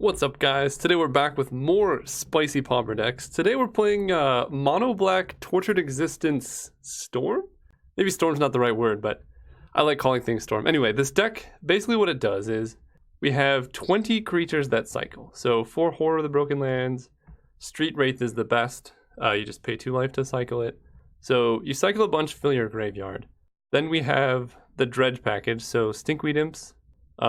What's up, guys? Today we're back with more spicy Pauper decks. Today we're playing Mono Black Tortured Existence Storm? Maybe Storm's not the right word, but I like calling things Storm. Anyway, this deck, basically what it does is we have 20 creatures that cycle. So 4 Horror of the Broken Lands, Street Wraith is the best. You just pay 2 life to cycle it. So you cycle a bunch, fill your graveyard. Then we have the Dredge package, so Stinkweed Imps.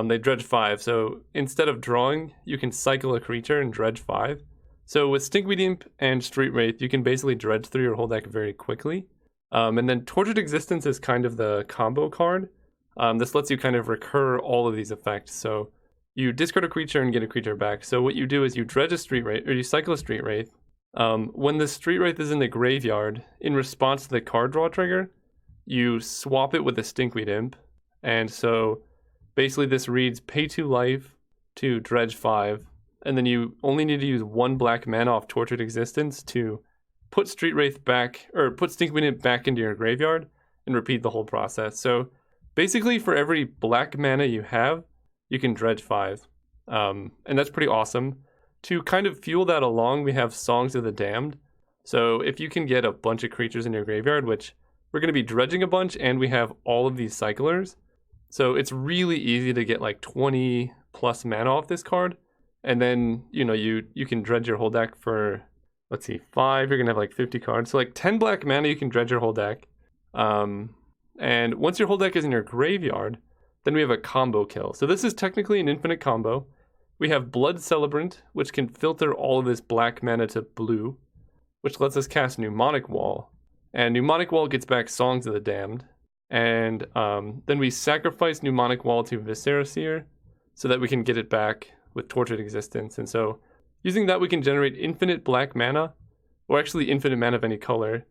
They dredge 5, so instead of drawing, you can cycle a creature and dredge 5. So with Stinkweed Imp and Street Wraith, you can basically dredge through your whole deck very quickly. And then Tortured Existence is kind of the combo card. This lets you kind of recur all of these effects. So you discard a creature and get a creature back. So what you do is you dredge a Street Wraith, or you cycle a Street Wraith. When the Street Wraith is in the graveyard, in response to the card draw trigger, you swap it with a Stinkweed Imp. And so basically this reads pay 2 life to dredge 5, and then you only need to use 1 black mana off Tortured Existence to put Street Wraith back, or put Stinkweed Imp back into your graveyard, and repeat the whole process. So basically for every black mana you have, you can dredge 5. And that's pretty awesome. To kind of fuel that along, we have Songs of the Damned. So if you can get a bunch of creatures in your graveyard, which we're going to be dredging a bunch, and we have all of these cyclers, so it's really easy to get like 20 plus mana off this card. And then, you know, you can dredge your whole deck for, let's see, 5, you're gonna have like 50 cards. So like 10 black mana, you can dredge your whole deck. And once your whole deck is in your graveyard, then we have a combo kill. So this is technically an infinite combo. We have Blood Celebrant, which can filter all of this black mana to blue, which lets us cast Mnemonic Wall. And Mnemonic Wall gets back Songs of the Damned. And then we sacrifice Mnemonic Wall to Viscera Seer so that we can get it back with Tortured Existence. And so using that, we can generate infinite black mana, or actually infinite mana of any color.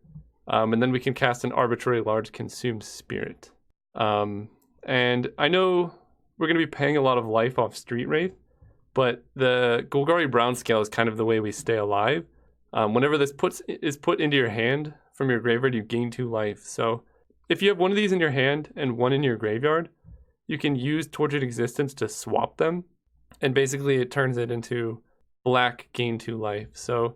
And then we can cast an arbitrary large Consumed Spirit. And I know we're going to be paying a lot of life off Street Wraith, but the Golgari Brown Scale is kind of the way we stay alive. Whenever this is put into your hand from your graveyard, you gain 2 life. So if you have one of these in your hand and one in your graveyard, you can use Tortured Existence to swap them. And basically it turns it into black gain 2 life. So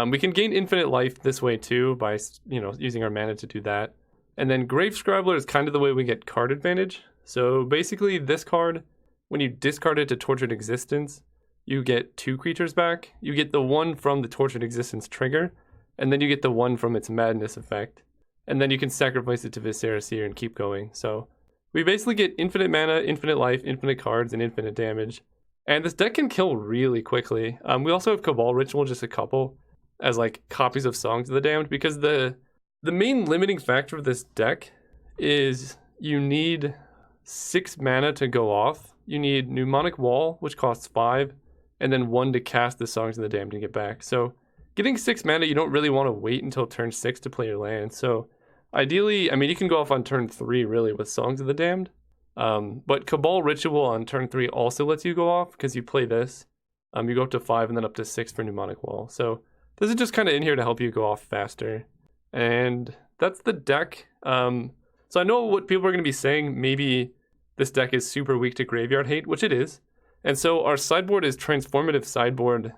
we can gain infinite life this way too by, you know, using our mana to do that. And then Grave Scribbler is kind of the way we get card advantage. So basically this card, when you discard it to Tortured Existence, you get 2 creatures back. You get the one from the Tortured Existence trigger, and then you get the one from its Madness effect. And then you can sacrifice it to Viscera Seer and keep going. So we basically get infinite mana, infinite life, infinite cards, and infinite damage. And this deck can kill really quickly. We also have Cabal Ritual, just a couple, as like copies of Songs of the Damned, because the main limiting factor of this deck is you need 6 mana to go off. You need Mnemonic Wall, which costs 5, and then 1 to cast the Songs of the Damned and get back. So getting 6 mana, you don't really want to wait until turn 6 to play your land. So ideally, I mean, you can go off on turn 3 really with Songs of the Damned. But Cabal Ritual on turn 3 also lets you go off because you play this. You go up to 5 and then up to 6 for Mnemonic Wall. So this is just kind of in here to help you go off faster. And that's the deck. So I know what people are going to be saying. Maybe this deck is super weak to Graveyard Hate, which it is. And so our sideboard is Transformative Sideboard,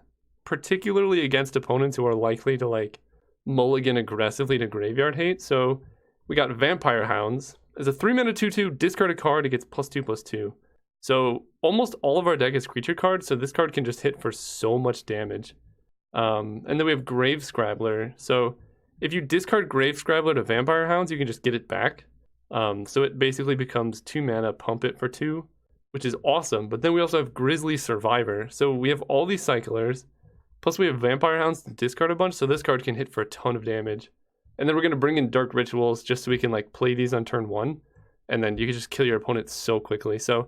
particularly against opponents who are likely to like mulligan aggressively to Graveyard Hate. So we got Vampire Hounds. As a 3-mana 2/2, discard a card, it gets +2/+2. So almost all of our deck is creature cards, so this card can just hit for so much damage. And then we have Grave Scribbler. So if you discard Grave Scribbler to Vampire Hounds, you can just get it back. So it basically becomes 2 mana, pump it for 2, which is awesome. But then we also have Grisly Survivor. So we have all these cyclers, plus we have Vampire Hounds to discard a bunch, so this card can hit for a ton of damage. And then we're going to bring in Dark Rituals just so we can like play these on turn 1, and then you can just kill your opponent so quickly. So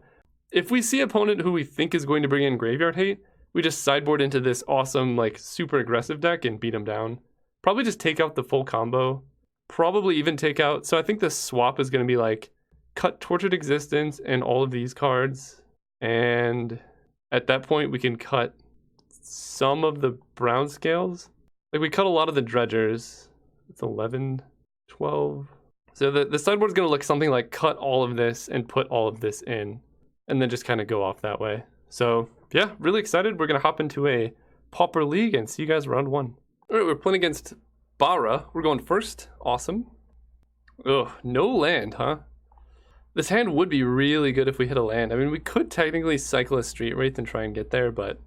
if we see an opponent who we think is going to bring in Graveyard Hate, we just sideboard into this awesome like super aggressive deck and beat them down. Probably just take out the full combo. Probably even take out, so I think the swap is going to be like cut Tortured Existence and all of these cards, and at that point we can cut some of the brown scales. Like we cut a lot of the dredgers. It's 11, 12. So the sideboard's going to look something like cut all of this and put all of this in, and then just kind of go off that way. So yeah, really excited. We're gonna hop into a Pauper League and see you guys round 1. All right, we're playing against Bara. We're going first. Awesome. Ugh, no land, huh? This hand would be really good if we hit a land. I mean, we could technically cycle a Street Wraith and try and get there, but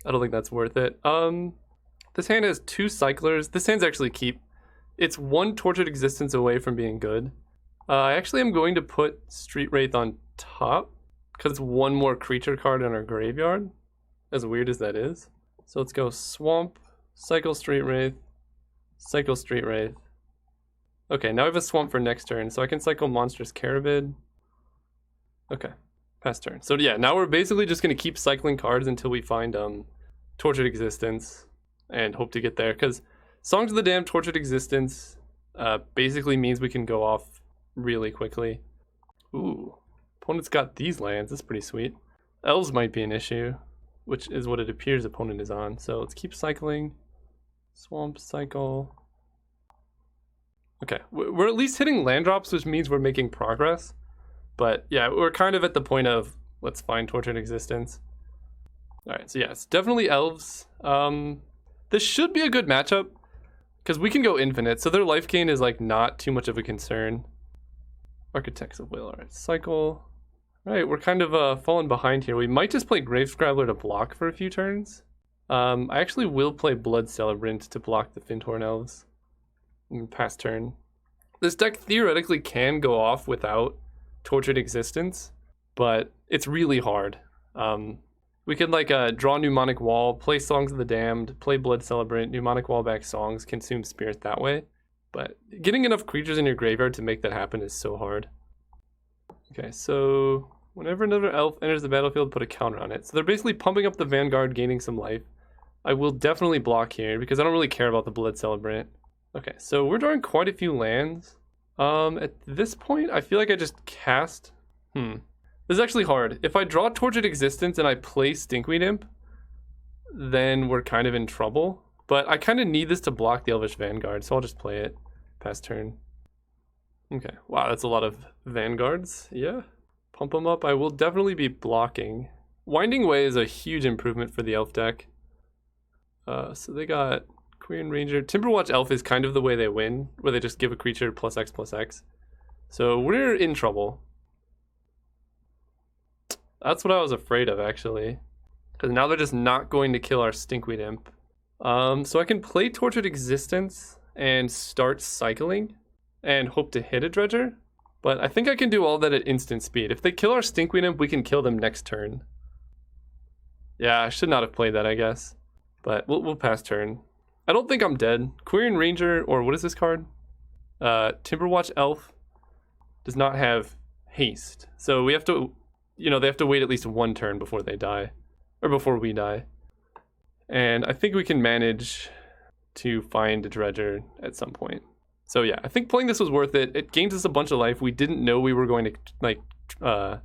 I don't think that's worth it. This hand has 2 cyclers. This hand's actually keep. It's 1 Tortured Existence away from being good. I actually am going to put Street Wraith on top because it's 1 more creature card in our graveyard, as weird as that is. So let's go Swamp, cycle Street Wraith, cycle Street Wraith. Okay, now I have a Swamp for next turn, so I can cycle Monstrous Carabid. Okay, pass turn. So yeah, now we're basically just going to keep cycling cards until we find Tortured Existence and hope to get there, because Songs of the Damned, Tortured Existence basically means we can go off really quickly. Ooh, opponent's got these lands. That's pretty sweet. Elves might be an issue, which is what it appears opponent is on. So let's keep cycling. Swamp, cycle. Okay, we're at least hitting land drops, which means we're making progress. But yeah, we're kind of at the point of let's find Tortured Existence. All right, so yeah, it's definitely Elves. This should be a good matchup because we can go infinite, so their life gain is like not too much of a concern. Architects of Will. All right, cycle. All right, we're kind of falling behind here. We might just play Gravescrabbler to block for a few turns. I actually will play Blood Celebrant to block the Finthorn Elves. Pass turn. This deck theoretically can go off without Tortured Existence, but it's really hard. We could like draw Mnemonic Wall, play Songs of the Damned, play Blood Celebrant, Mnemonic Wall back Songs, consume Spirit that way. But getting enough creatures in your graveyard to make that happen is so hard. Okay, so whenever another elf enters the battlefield, put a counter on it. So they're basically pumping up the Vanguard, gaining some life. I will definitely block here because I don't really care about the Blood Celebrant. Okay, so we're drawing quite a few lands. At this point, I feel like I just cast... This is actually hard. If I draw Tortured Existence and I play Stinkweed Imp, then we're kind of in trouble. But I kind of need this to block the Elvish Vanguard, so I'll just play it. Pass turn. Okay, wow, that's a lot of Vanguards. Yeah, pump them up. I will definitely be blocking. Winding Way is a huge improvement for the Elf deck. So they got Queen Ranger. Timberwatch Elf is kind of the way they win, where they just give a creature +X/+X. So we're in trouble. That's what I was afraid of, actually. Because now they're just not going to kill our Stinkweed Imp. So I can play Tortured Existence and start cycling and hope to hit a Dredger. But I think I can do all that at instant speed. If they kill our Stinkweed Imp, we can kill them next turn. Yeah, I should not have played that, I guess. But we'll pass turn. I don't think I'm dead. Quirion Ranger, or what is this card? Timberwatch Elf does not have haste. So we have to, they have to wait at least 1 turn before they die. Or before we die. And I think we can manage to find a Dredger at some point. So yeah, I think playing this was worth it. It gains us a bunch of life. We didn't know we were going to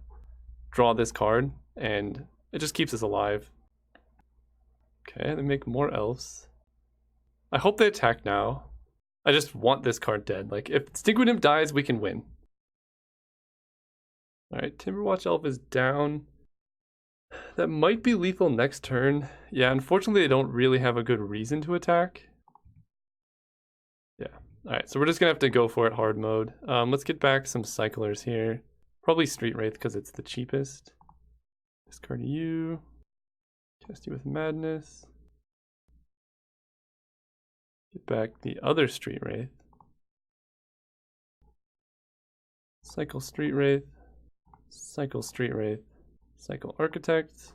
draw this card, and it just keeps us alive. Okay, they make more elves. I hope they attack now. I just want this card dead. Like, if Stinkweed Imp dies, we can win. Alright, Timberwatch Elf is down. That might be lethal next turn. Yeah, unfortunately, they don't really have a good reason to attack. Yeah. Alright, so we're just gonna have to go for it hard mode. Let's get back some cyclers here. Probably Street Wraith because it's the cheapest. Discard you. Cast you with Madness. Get back the other Street Wraith. Cycle Street Wraith. Cycle Street Wraith. Cycle Architect.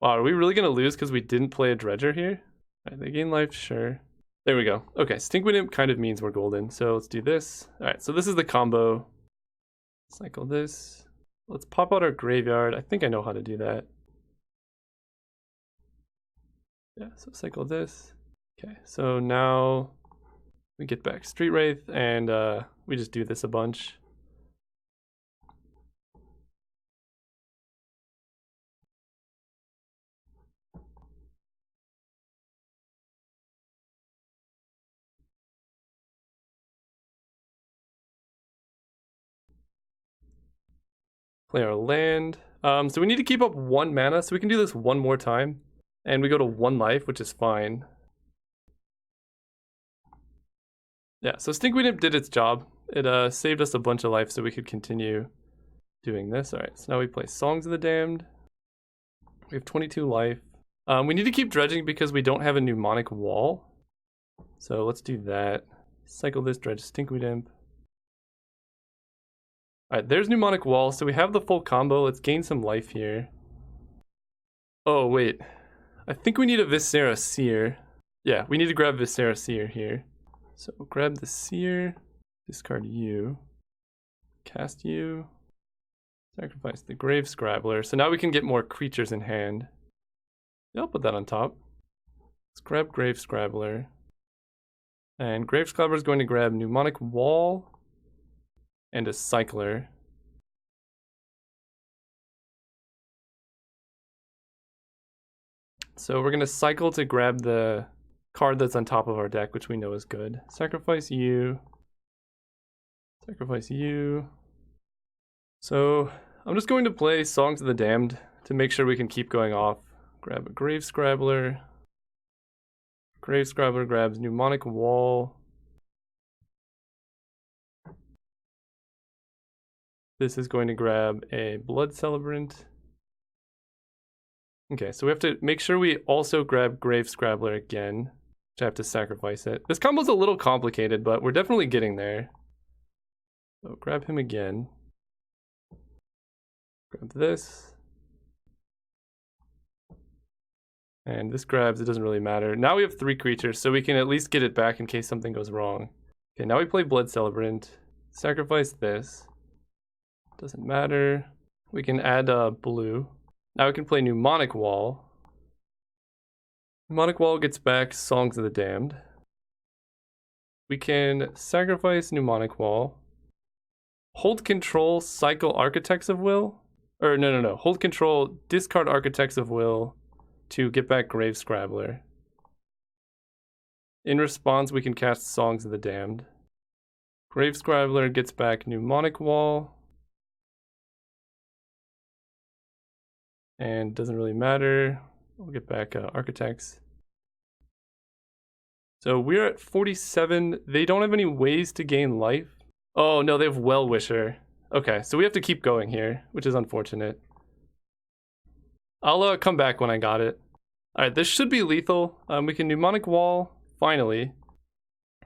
Wow, are we really gonna lose because we didn't play a Dredger here? Alright, they gain life, sure. There we go. Okay, Stinkweed Imp kind of means we're golden, so let's do this. Alright, so this is the combo. Cycle this. Let's pop out our graveyard. I think I know how to do that. Yeah, so cycle this. Okay, so now we get back Street Wraith, and we just do this a bunch. Play our land. So we need to keep up 1 mana, so we can do this one more time. And we go to 1 life, which is fine. Yeah, so Stinkweed Imp did its job. It saved us a bunch of life so we could continue doing this. Alright, so now we play Songs of the Damned. We have 22 life. We need to keep dredging because we don't have a mnemonic wall. So let's do that. Cycle this, dredge Stinkweed Imp. Alright, there's mnemonic wall, so we have the full combo. Let's gain some life here. Oh, wait. I think we need a Viscera Seer. Yeah, we need to grab Viscera Seer here. So grab the Seer, discard you, cast you, sacrifice the Grave Scrabbler. So now we can get more creatures in hand. Yeah, I'll put that on top. Let's grab Grave Scrabbler. And Grave Scrabbler is going to grab Mnemonic Wall and a Cycler. So we're going to cycle to grab the card that's on top of our deck, which we know is good. Sacrifice you. Sacrifice you. So I'm just going to play Songs of the Damned to make sure we can keep going off. Grab a Grave Scrabbler. Grave Scrabbler grabs Mnemonic Wall. This is going to grab a Blood Celebrant. Okay, so we have to make sure we also grab Grave Scrabbler again. I have to sacrifice it. This combo's a little complicated, but we're definitely getting there. So grab him again. Grab this. And this grabs, it doesn't really matter. Now we have 3 creatures, so we can at least get it back in case something goes wrong. Okay, now we play Blood Celebrant. Sacrifice this. Doesn't matter. We can add blue. Now we can play Mnemonic Wall. Mnemonic Wall gets back Songs of the Damned. We can sacrifice Mnemonic Wall. Hold control, cycle Architects of Will. Or no. Hold control, discard Architects of Will to get back Grave Scrabbler. In response, we can cast Songs of the Damned. Grave Scrabbler gets back Mnemonic Wall. And doesn't really matter. We'll get back Architects. So we're at 47. They don't have any ways to gain life. Oh no, they have Well-Wisher. Okay, so we have to keep going here, which is unfortunate. I'll come back when I got it. Alright, this should be lethal. We can Mnemonic Wall, finally,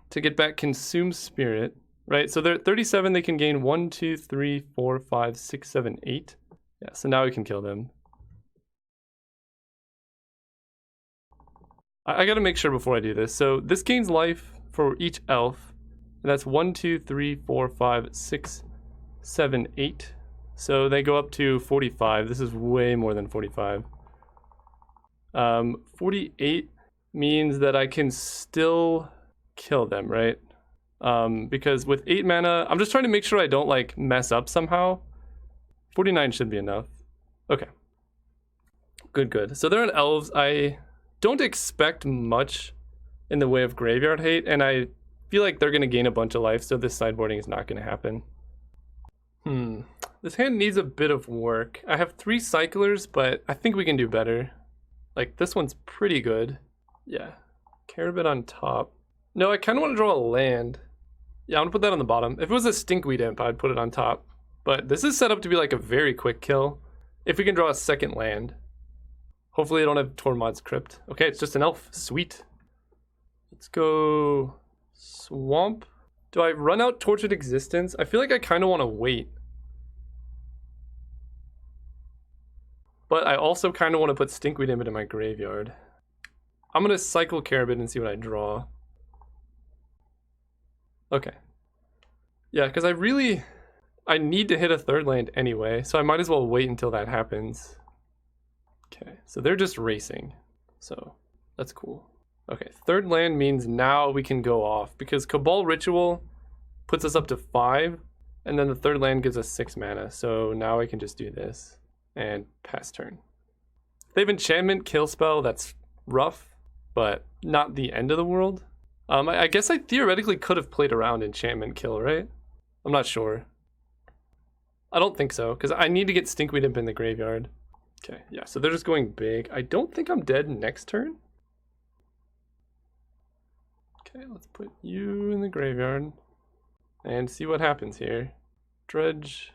to get back Consume Spirit. Right, so they're at 37. They can gain 1, 2, 3, 4, 5, 6, 7, 8. Yeah, so now we can kill them. I gotta make sure before I do this. So this gains life for each elf. And that's 1, 2, 3, 4, 5, 6, 7, 8. So they go up to 45. This is way more than 45. 48 means that I can still kill them, right? Because with 8 mana, I'm just trying to make sure I don't like mess up somehow. 49 should be enough. Okay. Good. So they're in Elves. I don't expect much in the way of graveyard hate, and I feel like they're going to gain a bunch of life, so this sideboarding is not going to happen. This hand needs a bit of work. I have 3 cyclers, but I think we can do better. Like, this one's pretty good. Yeah. Carabit on top. No, I kind of want to draw a land. Yeah, I'm going to put that on the bottom. If it was a Stinkweed Imp, I'd put it on top. But this is set up to be like a very quick kill. If we can draw a second land. Hopefully I don't have Tormod's Crypt. Okay, it's just an elf. Sweet. Let's go Swamp. Do I run out Tortured Existence? I feel like I kind of want to wait. But I also kind of want to put Stinkweed Imp into my graveyard. I'm going to cycle Carabit and see what I draw. Okay. Yeah, because I need to hit a 3rd land anyway, so I might as well wait until that happens. Okay, so they're just racing. So that's cool. Okay, 3rd land means now we can go off because Cabal Ritual puts us up to 5, and then the 3rd land gives us 6 mana. So now I can just do this and pass turn. They have Enchantment, Kill Spell. That's rough, but not the end of the world. I guess I theoretically could have played around Enchantment Kill, right? I'm not sure. I don't think so, because I need to get Stinkweed Imp in the graveyard. Okay, yeah, so they're just going big. I don't think I'm dead next turn. Okay, let's put you in the graveyard and see what happens here. Dredge.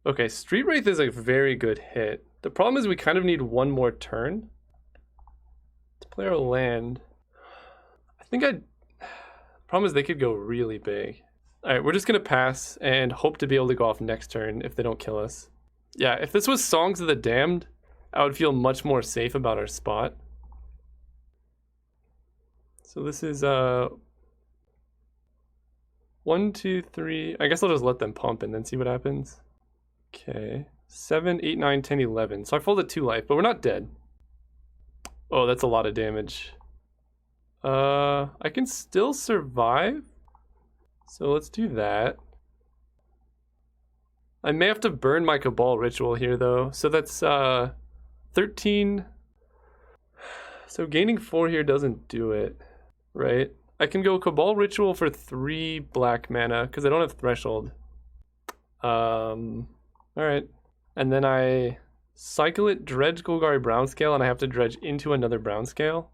Okay, Street Wraith is a very good hit. The problem is we kind of need one more turn to play our land. Problem is they could go really big. All right, we're just gonna pass and hope to be able to go off next turn if they don't kill us. Yeah, if this was Songs of the Damned, I would feel much more safe about our spot. So this is 1, 2, 3. I guess I'll just let them pump and then see what happens. Okay, 7, 8, 9, 10, 11. So I folded 2 life, but we're not dead. Oh, that's a lot of damage. I can still survive. So let's do that. I may have to burn my Cabal Ritual here though. So that's 13. So gaining 4 here doesn't do it, right? I can go Cabal Ritual for 3 black mana because I don't have Threshold. Alright. And then I cycle it, dredge Golgari Brown Scale, and I have to dredge into another Brown Scale.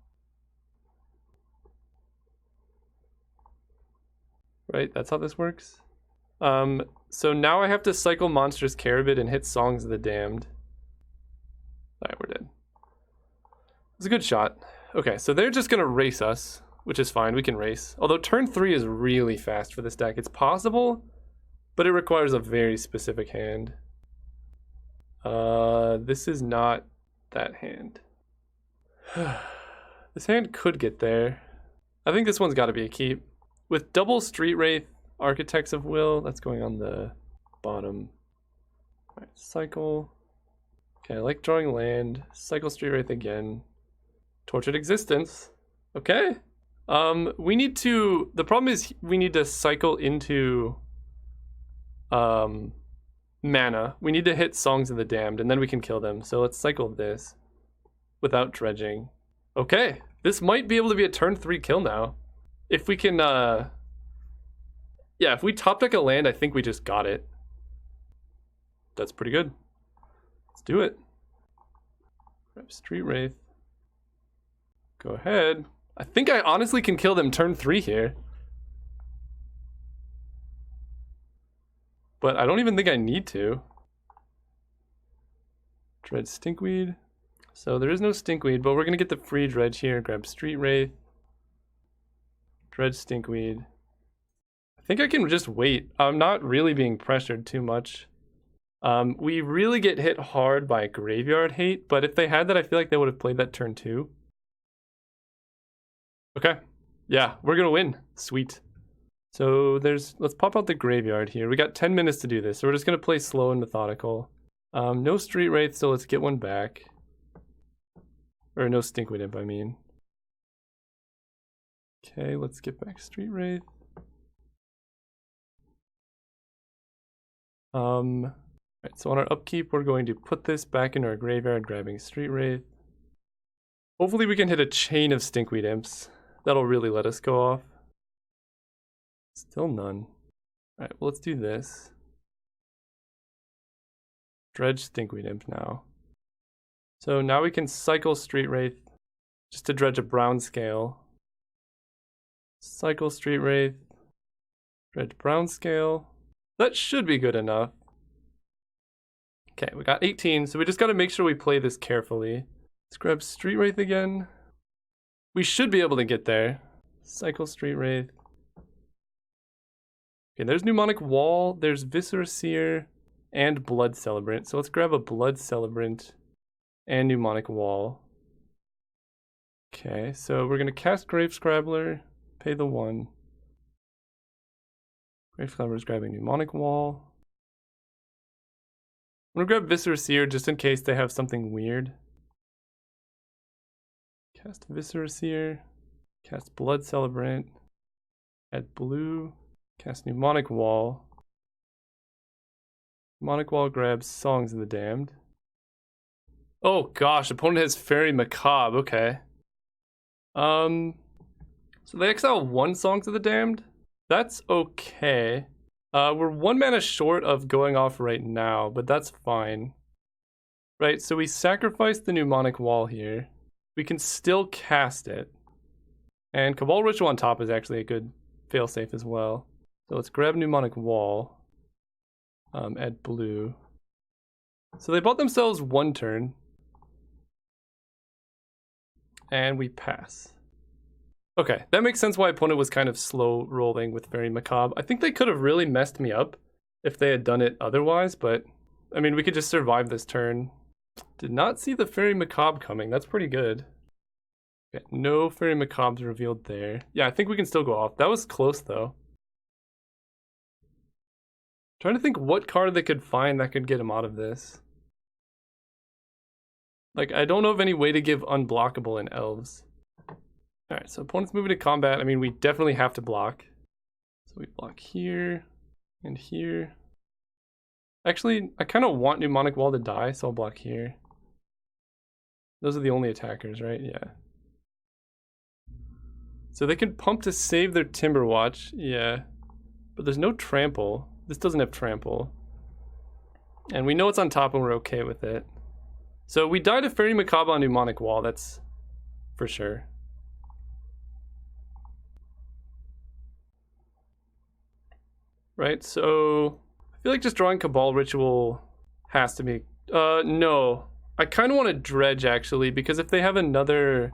Right, that's how this works. So now I have to cycle Monstrous Carabid and hit Songs of the Damned. Alright, we're dead. It's a good shot. Okay, so they're just gonna race us, which is fine, we can race. Although turn 3 is really fast for this deck. It's possible, but it requires a very specific hand. This is not that hand. This hand could get there. I think this one's gotta be a keep. With double Street Wraith, Architects of Will, that's going on the bottom. Alright, cycle. Okay, I like drawing land. Cycle Street Wraith again. Tortured Existence. Okay. We need to, the problem is we need to cycle into mana. We need to hit Songs of the Damned and then we can kill them. So let's cycle this without dredging. Okay, this might be able to be a turn 3 kill now. If we can, yeah, if we top deck a land, I think we just got it. That's pretty good. Let's do it. Grab Street Wraith. Go ahead. I think I honestly can kill them turn 3 here. But I don't even think I need to. Dredge Stinkweed. So there is no Stinkweed, but we're going to get the free dredge here. Grab Street Wraith. Dredge Stinkweed. I think I can just wait. I'm not really being pressured too much. We really get hit hard by Graveyard Hate, but if they had that, I feel like they would have played that turn 2. Okay. Yeah, we're gonna win. Sweet. So let's pop out the graveyard here. We got 10 minutes to do this, so we're just gonna play slow and methodical. No Street Wraith, so let's get one back. Or no Stinkweed Imp, I mean. Okay, let's get back Street Wraith. Right, so on our upkeep, we're going to put this back in our graveyard, grabbing Street Wraith. Hopefully we can hit a chain of Stinkweed Imps. That'll really let us go off. Still none. Alright, well let's do this. Dredge Stinkweed Imp now. So now we can cycle Street Wraith just to dredge a brown scale. Cycle Street Wraith. Dredge brown scale. That should be good enough. Okay, we got 18, so we just gotta make sure we play this carefully. Let's grab Street Wraith again. We should be able to get there. Cycle Street Wraith. Okay, there's Mnemonic Wall, there's Viscera Seer, and Blood Celebrant. So let's grab a Blood Celebrant and Mnemonic Wall. Okay, so we're gonna cast Grave Scrabbler, pay the 1. Grave Scrabbler's grabbing Mnemonic Wall. I'm gonna grab Viscera Seer just in case they have something weird. Cast Viscera Seer, cast Blood Celebrant, add blue, cast Mnemonic Wall. Mnemonic Wall grabs Songs of the Damned. Oh gosh, opponent has Fairy Macabre, okay. So they exile 1 Songs of the Damned? That's okay. We're 1 mana short of going off right now, but that's fine. Right, so we sacrifice the Mnemonic Wall here. We can still cast it. And Cabal Ritual on top is actually a good failsafe as well. So let's grab Mnemonic Wall. Add blue. So they bought themselves 1 turn. And we pass. Okay, that makes sense why opponent was kind of slow rolling with Very Macabre. I think they could have really messed me up if they had done it otherwise, but I mean, we could just survive this turn. Did not see the Fairy Macabre coming. That's pretty good. Okay, no Fairy Macabres revealed there. Yeah, I think we can still go off. That was close though. Trying to think what card they could find that could get him out of this. Like, I don't know of any way to give unblockable in Elves. Alright, so opponent's moving to combat. I mean, we definitely have to block. So we block here and here. Actually, I kind of want Mnemonic Wall to die, so I'll block here. Those are the only attackers, right? Yeah. So they can pump to save their Timber Watch. Yeah. But there's no trample. This doesn't have trample. And we know it's on top and we're okay with it. So we died to Fairy Macabre on Mnemonic Wall, that's for sure. Right, so I feel like just drawing Cabal Ritual has to be... no. I kind of want to dredge, actually, because if they have another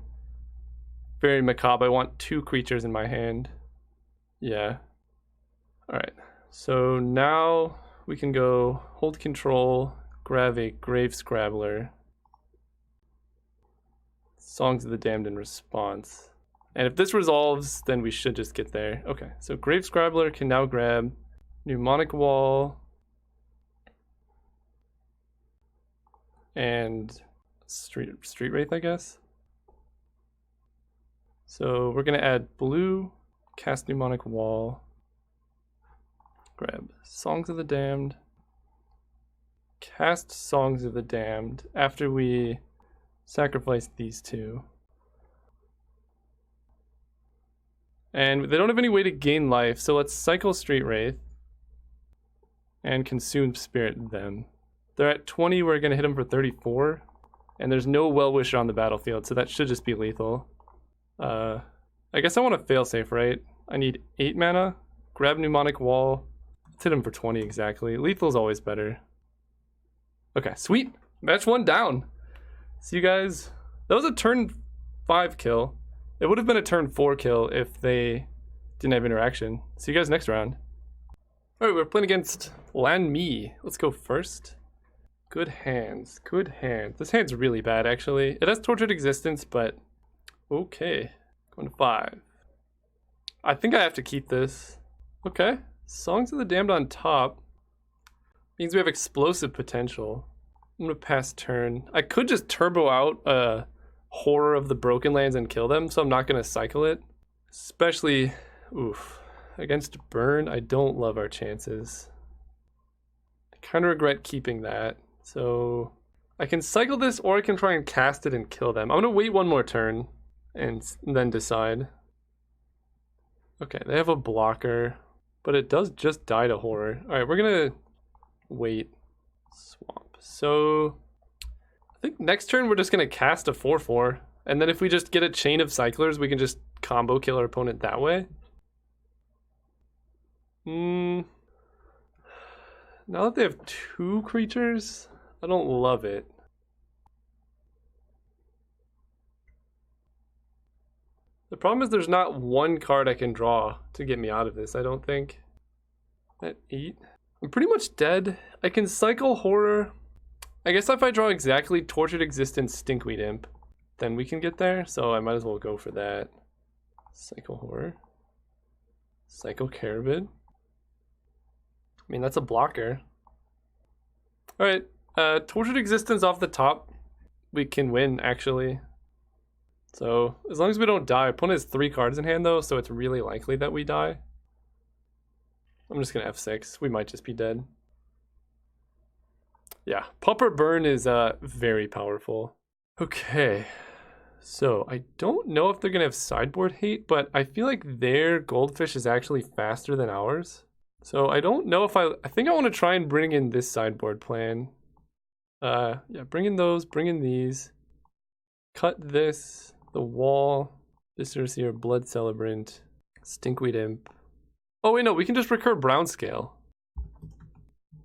Fairy Macabre, I want 2 creatures in my hand. Yeah. Alright, so now we can go hold control, grab a Grave Scrabbler. Songs of the Damned in response. And if this resolves, then we should just get there. Okay, so Grave Scrabbler can now grab Mnemonic Wall and Street Wraith, I guess. So we're gonna add blue, cast Mnemonic Wall, grab Songs of the Damned, cast Songs of the Damned after we sacrifice these 2. And they don't have any way to gain life, so let's cycle Street Wraith and consume Spirit them. They're at 20, we're gonna hit them for 34, and there's no Well-Wisher on the battlefield, so that should just be lethal. I guess I want to failsafe, right? I need 8 mana, grab Mnemonic Wall, let's hit him for 20 exactly. Lethal's always better. Okay, sweet, match 1 down. See you guys. That was a turn 5 kill. It would have been a turn 4 kill if they didn't have interaction. See you guys next round. Alright, we're playing against Lan Mi. Let's go first. Good hands. Good hands. This hand's really bad, actually. It has Tortured Existence, but okay. Going to 5. I think I have to keep this. Okay. Songs of the Damned on top. Means we have explosive potential. I'm gonna pass turn. I could just turbo out a Horror of the Broken Lands and kill them, so I'm not gonna cycle it. Especially, oof, against Burn, I don't love our chances. I kind of regret keeping that. So I can cycle this or I can try and cast it and kill them. I'm gonna wait 1 more turn and then decide. Okay, they have a blocker, but it does just die to Horror. Alright, we're gonna wait. Swamp. So I think next turn we're just gonna cast a 4/4, and then if we just get a chain of cyclers, we can just combo kill our opponent that way. Now that they have 2 creatures, I don't love it. The problem is there's not 1 card I can draw to get me out of this, I don't think. At 8. I'm pretty much dead. I can cycle Horror. I guess if I draw exactly Tortured Existence, Stinkweed Imp, then we can get there, so I might as well go for that. Cycle Horror. Cycle Carabid. I mean, that's a blocker. Alright, Tortured Existence off the top. We can win, actually. So, as long as we don't die. Opponent has 3 cards in hand, though, so it's really likely that we die. I'm just gonna F6. We might just be dead. Yeah, Pauper Burn is very powerful. Okay, so I don't know if they're gonna have sideboard hate, but I feel like their Goldfish is actually faster than ours. So I don't know if I think I want to try and bring in this sideboard plan. Yeah, bring in those, bring in these. Cut this, the wall, Viscerseer, Blood Celebrant, Stinkweed Imp. Oh wait, no, we can just recur Brown Scale.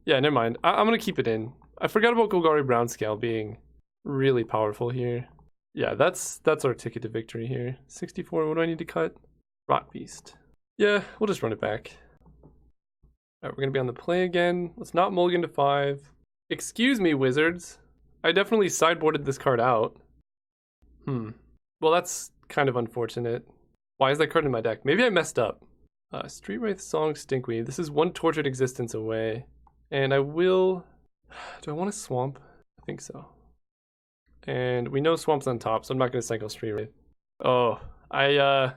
Yeah, never mind. I'm gonna keep it in. I forgot about Golgari Brown Scale being really powerful here. Yeah, that's our ticket to victory here. 64, what do I need to cut? Rot Beast. Yeah, we'll just run it back. Alright, we're gonna be on the play again. Let's not mulligan to 5. Excuse me, wizards. I definitely sideboarded this card out. Well, that's kind of unfortunate. Why is that card in my deck? Maybe I messed up. Street Wraith, Song, Stinkweed. This is one Tortured Existence away. And I will... Do I want to Swamp? I think so. And we know Swamp's on top, so I'm not going to cycle Street Wraith. Oh, I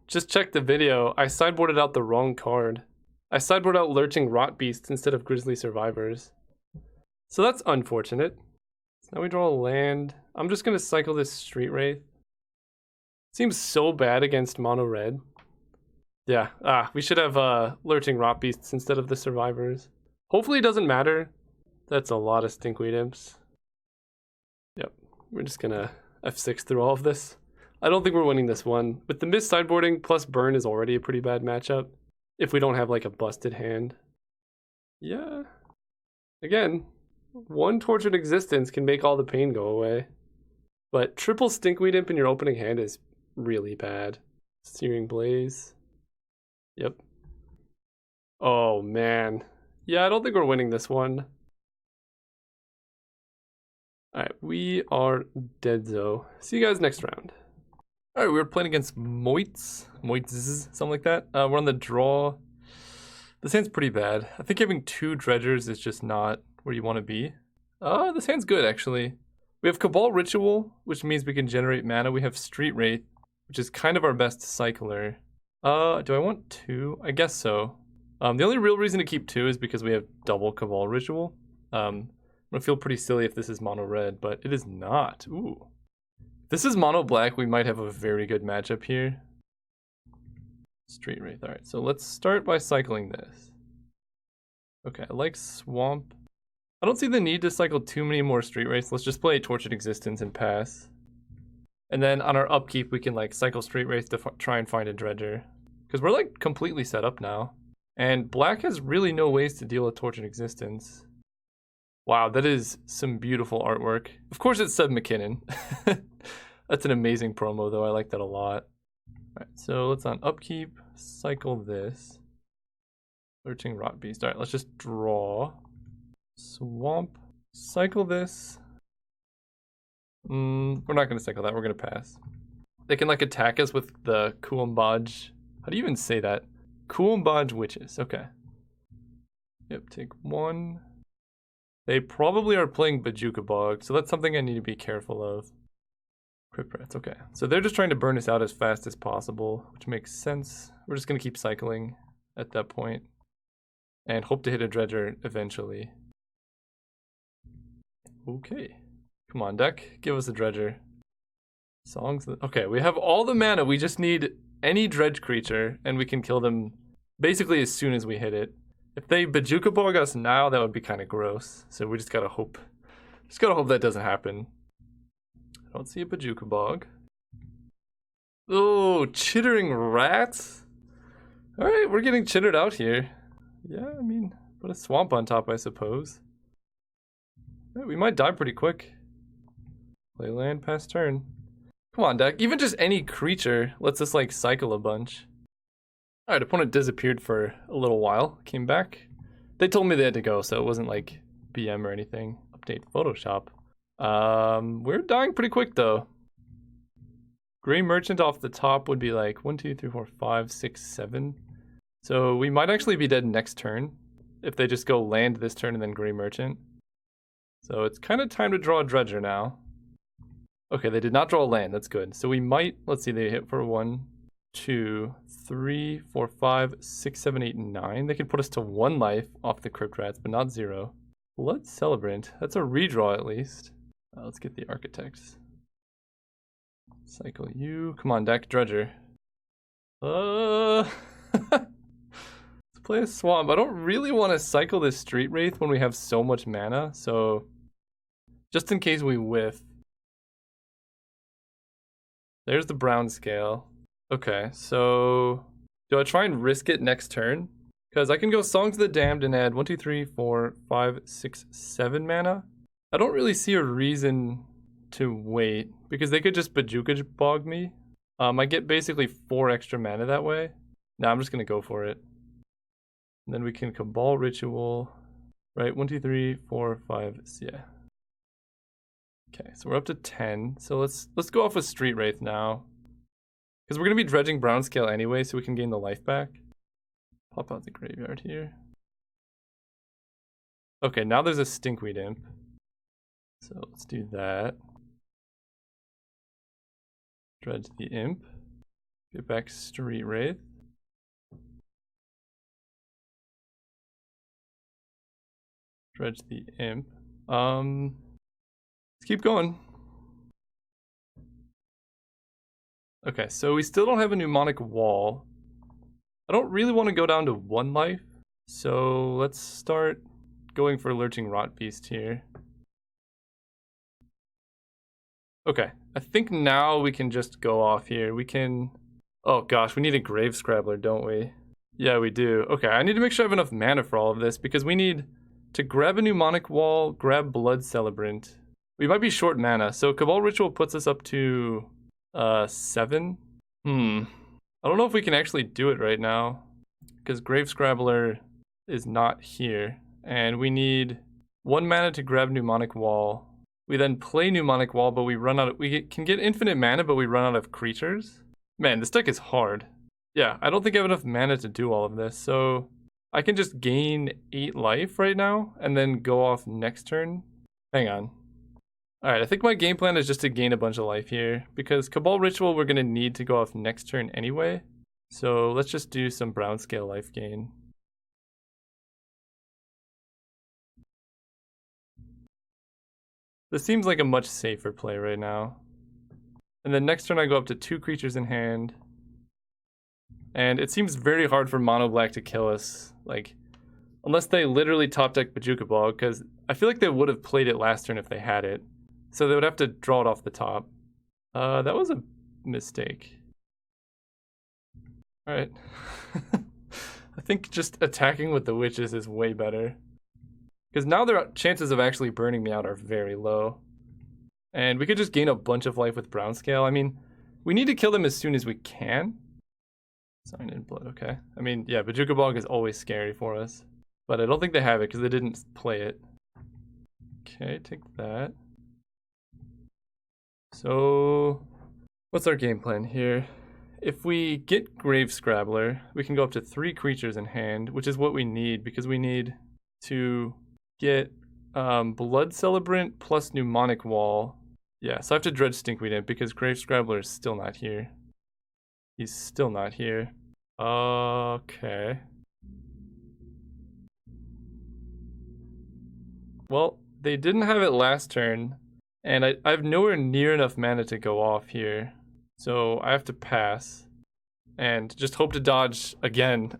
just checked the video. I sideboarded out the wrong card. I sideboarded out Lurching Rot Beasts instead of Grisly Survivors. So that's unfortunate. So now we draw a land. I'm just going to cycle this Street Wraith. Seems so bad against mono red. Yeah, we should have Lurching Rot Beasts instead of the Survivors. Hopefully it doesn't matter. That's a lot of Stinkweed Imps. Yep, we're just gonna F6 through all of this. I don't think we're winning this one. With the missed sideboarding plus burn is already a pretty bad matchup. If we don't have like a busted hand. Yeah. Again, one Tortured Existence can make all the pain go away. But triple Stinkweed Imp in your opening hand is really bad. Searing Blaze. Yep. Oh man. Yeah, I don't think we're winning this one. Alright, we are deadzo. See you guys next round. Alright, we were playing against Moitz, something like that. We're on the draw. This hand's pretty bad. I think having 2 dredgers is just not where you want to be. This hand's good actually. We have Cabal Ritual, which means we can generate mana. We have Street Wraith, which is kind of our best cycler. Do I want 2? I guess so. The only real reason to keep 2 is because we have double Cabal Ritual. I'm gonna feel pretty silly if this is mono red, but it is not. Ooh. If this is mono black, we might have a very good matchup here. Street Wraith. Alright, so let's start by cycling this. Okay, I like Swamp. I don't see the need to cycle too many more Street Wraiths. Let's just play Tortured Existence and pass. And then on our upkeep, we can like cycle Street Wraith to try and find a dredger. Because we're like completely set up now. And black has really no ways to deal with Tortured Existence. Wow, that is some beautiful artwork. Of course it's Seb McKinnon. That's an amazing promo though, I like that a lot. Alright, so let's on upkeep, cycle this. Lurching Rot Beast. Alright, let's just draw. Swamp, cycle this. We're not going to cycle that, we're going to pass. They can like attack us with the Kuumbaj. How do you even say that? Kuumbaj Witches, okay. Yep, take 1. They probably are playing Bajuka Bog, so that's something I need to be careful of. Crypt Rats, okay. So they're just trying to burn us out as fast as possible, which makes sense. We're just going to keep cycling at that point. And hope to hit a dredger eventually. Okay. Come on, deck. Give us a dredger. Songs. Okay, we have all the mana. We just need any dredge creature, and we can kill them basically as soon as we hit it. If they Bajuka Bog us now, that would be kind of gross. So we just gotta hope. Just gotta hope that doesn't happen. I don't see a Bajuka Bog. Oh, Chittering Rats? Alright, we're getting chittered out here. Yeah, I mean, put a swamp on top, I suppose. Right, we might die pretty quick. Play land, pass turn. Come on, deck. Even just any creature lets us, like, cycle a bunch. Alright, opponent disappeared for a little while. Came back. They told me they had to go, so it wasn't, like, BM or anything. Update Photoshop. We're dying pretty quick, though. Gray Merchant off the top would be, like, 1, 2, 3, 4, 5, 6, 7. So we might actually be dead next turn. If they just go land this turn and then Gray Merchant. So it's kind of time to draw a dredger now. Okay, they did not draw a land. That's good. So we might, let's see, they hit for 1, 2, 3, 4, 5, 6, 7, 8, 9. They could put us to 1 life off the Crypt Rats, but not 0. Blood Celebrant. That's a redraw at least. Let's get the Architects. Cycle you. Come on, deck. Dredger. Let's play a swamp. I don't really want to cycle this Street Wraith when we have so much mana, so just in case we whiff. There's the brown scale. Okay, so do I try and risk it next turn? Because I can go Songs of the Damned and add 1, 2, 3, 4, 5, 6, 7 mana. I don't really see a reason to wait because they could just Bajuka Bog me. I get basically 4 extra mana that way. Nah, I'm just gonna go for it. And then we can Cabal Ritual. Right, 1, 2, 3, 4, 5, yeah. Okay, so we're up to 10. So let's go off with Street Wraith now. Because we're gonna be dredging brown scale anyway, so we can gain the life back. Pop out the graveyard here. Okay, now there's a Stinkweed Imp. So let's do that. Dredge the Imp. Get back Street Wraith. Dredge the Imp. Let's keep going. Okay, so we still don't have a mnemonic wall. I don't really want to go down to 1 life, so let's start going for Lurching Rot Beast here. Okay, I think now we can just go off here. We can... Oh gosh, we need a Grave Scrabbler, don't we? Yeah, we do. Okay, I need to make sure I have enough mana for all of this, because we need to grab a Mnemonic Wall, grab Blood Celebrant. We might be short mana, so Cabal Ritual puts us up to 7. I don't know if we can actually do it right now, because Grave Scrabbler is not here, and we need 1 mana to grab Mnemonic Wall. We then play Mnemonic Wall, but we run out of, we can get infinite mana, but we run out of creatures. Man, this deck is hard. Yeah, I don't think I have enough mana to do all of this, so I can just gain 8 life right now, and then go off next turn. Hang on. Alright, I think my game plan is just to gain a bunch of life here, because Cabal Ritual we're going to need to go off next turn anyway. So let's just do some brown scale life gain. This seems like a much safer play right now. And then next turn I go up to 2 creatures in hand. And it seems very hard for mono black to kill us. Like, unless they literally top deck Bajuka Bog, because I feel like they would have played it last turn if they had it. So they would have to draw it off the top. That was a mistake. Alright. I think just attacking with the witches is way better. Because now their chances of actually burning me out are very low. And we could just gain a bunch of life with brown scale. I mean, we need to kill them as soon as we can. Sign in blood, okay. I mean, yeah, Bajuka Bog is always scary for us. But I don't think they have it because they didn't play it. Okay, take that. So, what's our game plan here? If we get Grave Scrabbler, we can go up to 3 creatures in hand, which is what we need because we need to get Blood Celebrant plus Mnemonic Wall. Yeah, so I have to dredge Stinkweed Imp because Grave Scrabbler is still not here. He's still not here. Okay. Well, they didn't have it last turn, and I have nowhere near enough mana to go off here. So I have to pass and just hope to dodge again.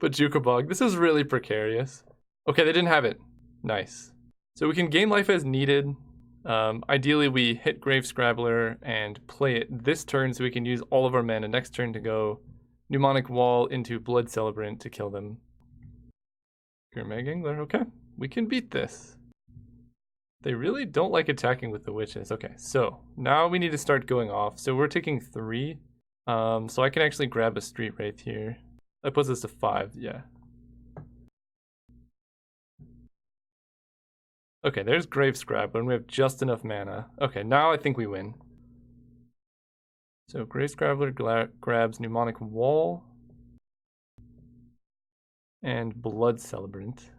Bajuka Bog. This is really precarious. Okay, they didn't have it. Nice. So we can gain life as needed. Ideally, we hit Grave Scrabbler and play it this turn so we can use all of our mana next turn to go Mnemonic Wall into Blood Celebrant to kill them. Gurmag Angler, okay. We can beat this. They really don't like attacking with the witches. Okay, so now we need to start going off. So we're taking 3. So I can actually grab a Street Wraith here. That puts us to 5, yeah. Okay, there's Grave Scrabbler, and we have just enough mana. Okay, now I think we win. So Grave Scrabbler grabs Mnemonic Wall and Blood Celebrant.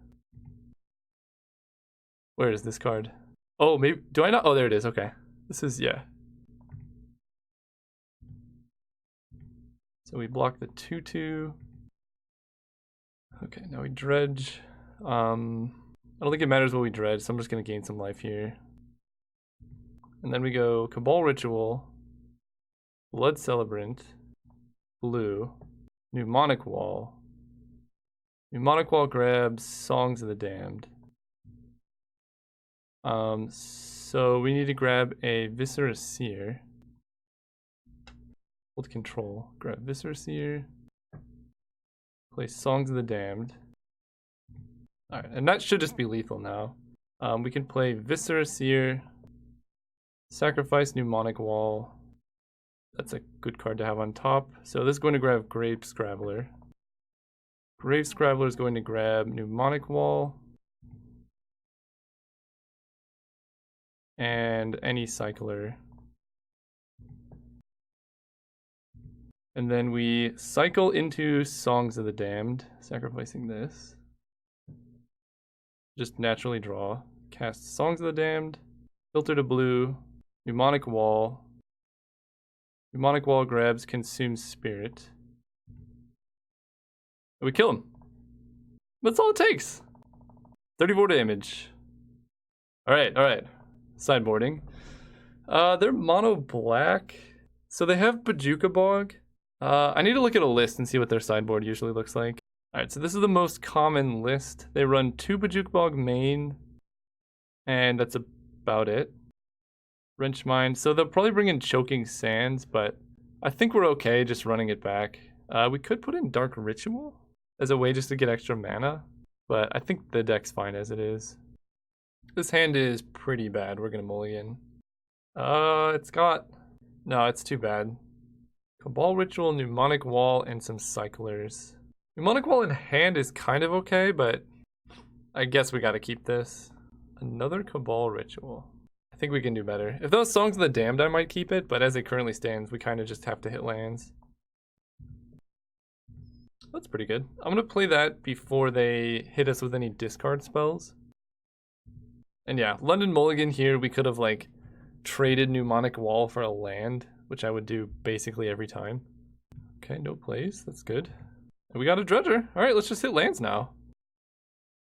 Where is this card? Oh, maybe, do I not? Oh, there it is, okay. This is, yeah. So we block the 2/2. Okay, now we dredge. I don't think it matters what we dredge, so I'm just gonna gain some life here. And then we go Cabal Ritual, Blood Celebrant, blue, Mnemonic Wall, Mnemonic Wall grabs Songs of the Damned. So we need to grab a Viscera Seer. Hold control. Grab Viscera Seer. Play Songs of the Damned. Alright, and that should just be lethal now. We can play Viscera Seer. Sacrifice Mnemonic Wall. That's a good card to have on top. So this is going to grab Grave Scrabbler. Grave Scrabbler is going to grab Mnemonic Wall. And any cycler. And then we cycle into Songs of the Damned, sacrificing this. Just naturally draw. Cast Songs of the Damned, filter to blue, Mnemonic Wall. Mnemonic Wall grabs Consume Spirit. And we kill him. That's all it takes. 34 damage. Alright. Sideboarding. They're mono black. So they have Bojuka Bog. I need to look at a list and see what their sideboard usually looks like. Alright, so this is the most common list. They run 2 Bojuka Bog main. And that's about it. Wrench Mine. So they'll probably bring in Choking Sands, but I think we're okay just running it back. We could put in Dark Ritual as a way just to get extra mana. But I think the deck's fine as it is. This hand is pretty bad. We're gonna mulligan. It's got... No, it's too bad. Cabal Ritual, Mnemonic Wall, and some cyclers. Mnemonic Wall in hand is kind of okay, but I guess we gotta keep this. Another Cabal Ritual. I think we can do better. If those Songs of the Damned, I might keep it, but as it currently stands, we kind of just have to hit lands. That's pretty good. I'm gonna play that before they hit us with any discard spells. And yeah, London Mulligan here, we could have like traded Mnemonic Wall for a land, which I would do basically every time. Okay, no plays, that's good. And we got a Dredger. All right, let's just hit lands now.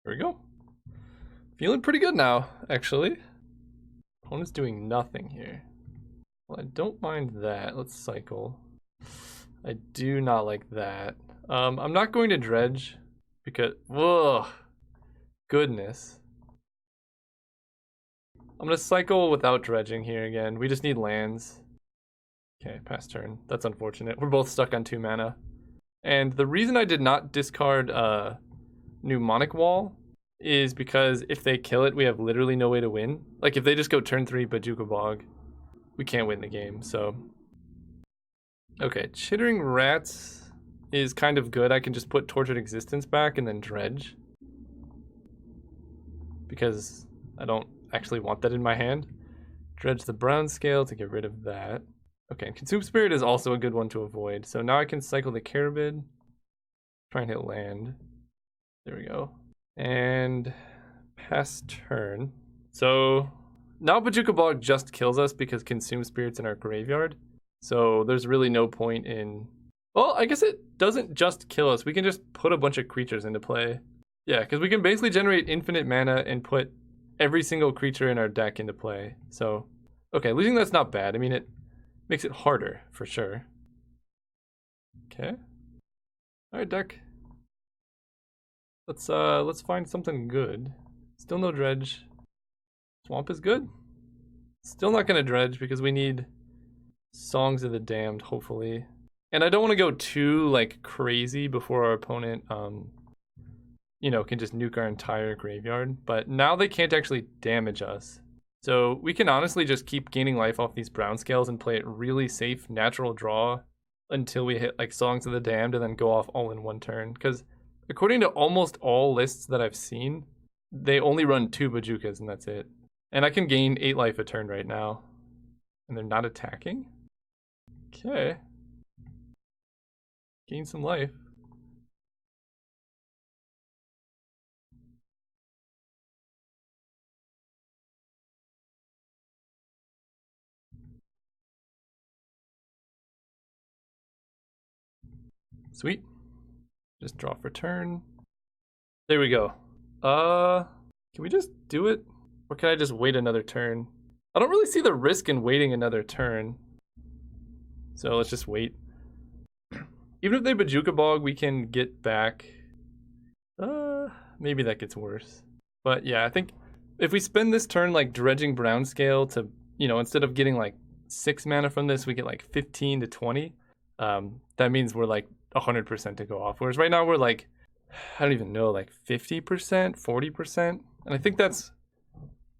There we go. Feeling pretty good now, actually. Opponent's doing nothing here. Well, I don't mind that. Let's cycle. I do not like that. I'm not going to dredge because, whoa, goodness. I'm gonna cycle without dredging here again. We just need lands. Okay, pass turn. That's unfortunate. We're both stuck on 2 mana. And the reason I did not discard Mnemonic Wall is because if they kill it, we have literally no way to win. Like if they just go turn 3 Bojuka Bog, we can't win the game, so. Okay, Chittering Rats is kind of good. I can just put Tortured Existence back and then dredge. Because I don't actually want that in my hand. Dredge the Brown Scale to get rid of that. Okay, and Consume Spirit is also a good one to avoid. So now I can cycle the Carabid. Try and hit land. There we go. And pass turn. So now Bojuka Bog just kills us because Consume Spirit's in our graveyard. So there's really no point in... Well, I guess it doesn't just kill us. We can just put a bunch of creatures into play. Yeah, because we can basically generate infinite mana and put every single creature in our deck into play. So, okay, losing that's not bad. I mean, it makes it harder, for sure. Okay. Alright, deck. Let's find something good. Still no dredge. Swamp is good. Still not gonna dredge because we need Songs of the Damned, hopefully. And I don't want to go too, like, crazy before our opponent, you know, can just nuke our entire graveyard. But now they can't actually damage us. So we can honestly just keep gaining life off these brown scales and play it really safe, natural draw until we hit, like, Songs of the Damned and then go off all in one turn. Because according to almost all lists that I've seen, they only run 2 Bojukas and that's it. And I can gain 8 life a turn right now. And they're not attacking? Okay. Gain some life. Sweet. Just draw for turn. There we go. Can we just do it? Or can I just wait another turn? I don't really see the risk in waiting another turn. So let's just wait. Even if they Bojuka Bog, we can get back Maybe that gets worse. But yeah, I think if we spend this turn like dredging brown scale to, you know, instead of getting like 6 mana from this, we get like 15 to 20. That means we're like 100% to go off. Whereas right now we're like, I don't even know, like 50%, 40%. And I think that's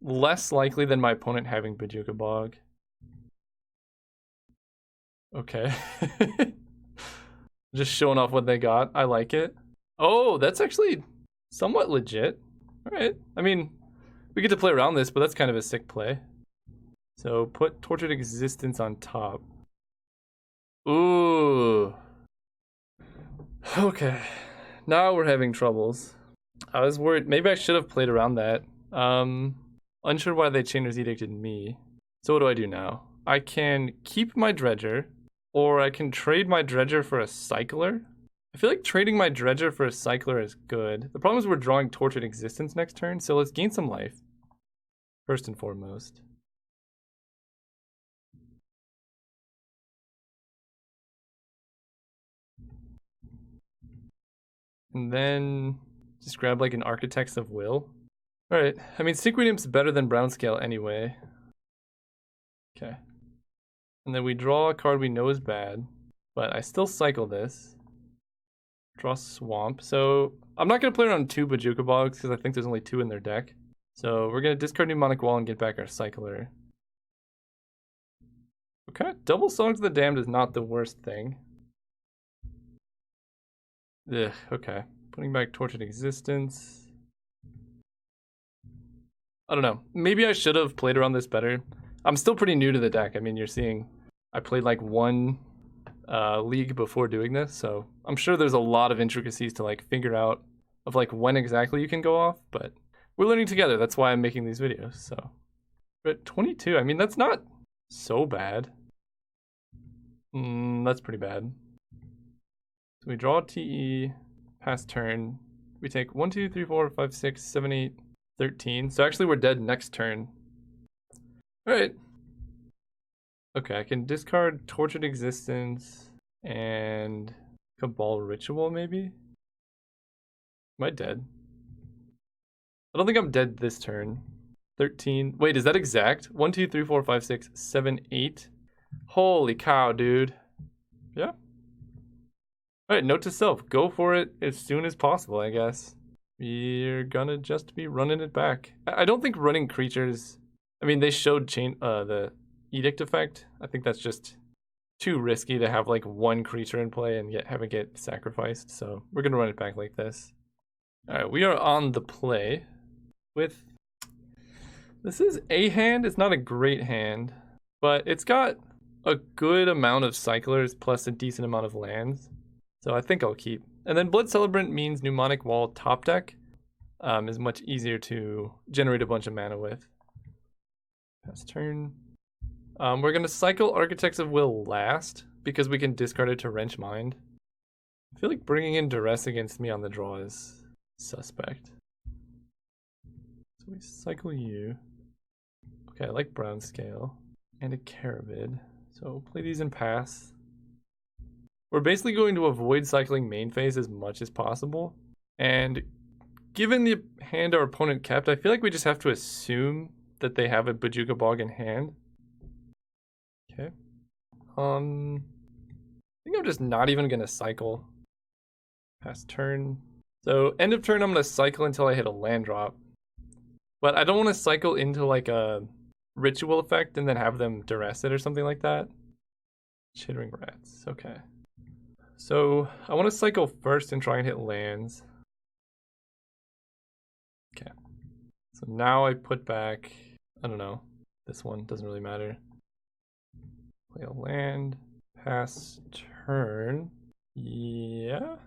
less likely than my opponent having Bojuka Bog. Okay. Just showing off what they got. I like it. Oh, that's actually somewhat legit. All right. I mean, we get to play around this, but that's kind of a sick play. So put Tortured Existence on top. Ooh. Okay. Now we're having troubles. I was worried. Maybe I should have played around that. Unsure why they Chainer's Edicted me. So what do I do now? I can keep my Dredger, or I can trade my Dredger for a Cycler. I feel like trading my Dredger for a Cycler is good. The problem is we're drawing Tortured Existence next turn, so let's gain some life. First and foremost. And then just grab like an Architects of Will. Alright, I mean Synchro Nymph's better than Brown Scale anyway. Okay. And then we draw a card we know is bad, but I still cycle this. Draw Swamp. So I'm not going to play around 2 Bojuka Bogs because I think there's only 2 in their deck. So we're going to discard Mnemonic Wall and get back our Cycler. Okay, double Songs of the Damned is not the worst thing. Ugh, okay. Putting back Tortured Existence. I don't know. Maybe I should have played around this better. I'm still pretty new to the deck. I mean, you're seeing I played like 1 league before doing this, so I'm sure there's a lot of intricacies to like figure out of like when exactly you can go off, but we're learning together. That's why I'm making these videos. So we're at 22. I mean, that's not so bad. That's pretty bad. So we draw TE, pass turn. We take 1, 2, 3, 4, 5, 6, 7, 8, 13. So actually we're dead next turn. All right. Okay, I can discard Tortured Existence and Cabal Ritual, maybe? Am I dead? I don't think I'm dead this turn. 13. Wait, is that exact? 1, 2, 3, 4, 5, 6, 7, 8. Holy cow, dude. Yeah. Alright, note to self. Go for it as soon as possible, I guess. We're gonna just be running it back. I don't think running creatures... I mean, they showed the Edict effect. I think that's just too risky to have like 1 creature in play and have it get sacrificed. So we're gonna run it back like this. Alright, we are on the play with... This is a hand. It's not a great hand, but it's got a good amount of cyclers plus a decent amount of lands. So I think I'll keep. And then Blood Celebrant means Mnemonic Wall top deck is much easier to generate a bunch of mana with. Pass turn. We're going to cycle Architects of Will last because we can discard it to Wrench Mind. I feel like bringing in Duress against me on the draw is suspect. So we cycle you. Okay, I like Brown Scale and a Caravid. So play these and pass. We're basically going to avoid cycling main phase as much as possible. And given the hand our opponent kept, I feel like we just have to assume that they have a Bojuka Bog in hand. Okay. I think I'm just not even gonna cycle. Pass turn. So end of turn I'm gonna cycle until I hit a land drop. But I don't want to cycle into like a ritual effect and then have them duress it or something like that. Chittering Rats. Okay. So I want to cycle first and try and hit lands. Okay. So now I put back, I don't know, this one, doesn't really matter. Play a land, pass turn. Yeah,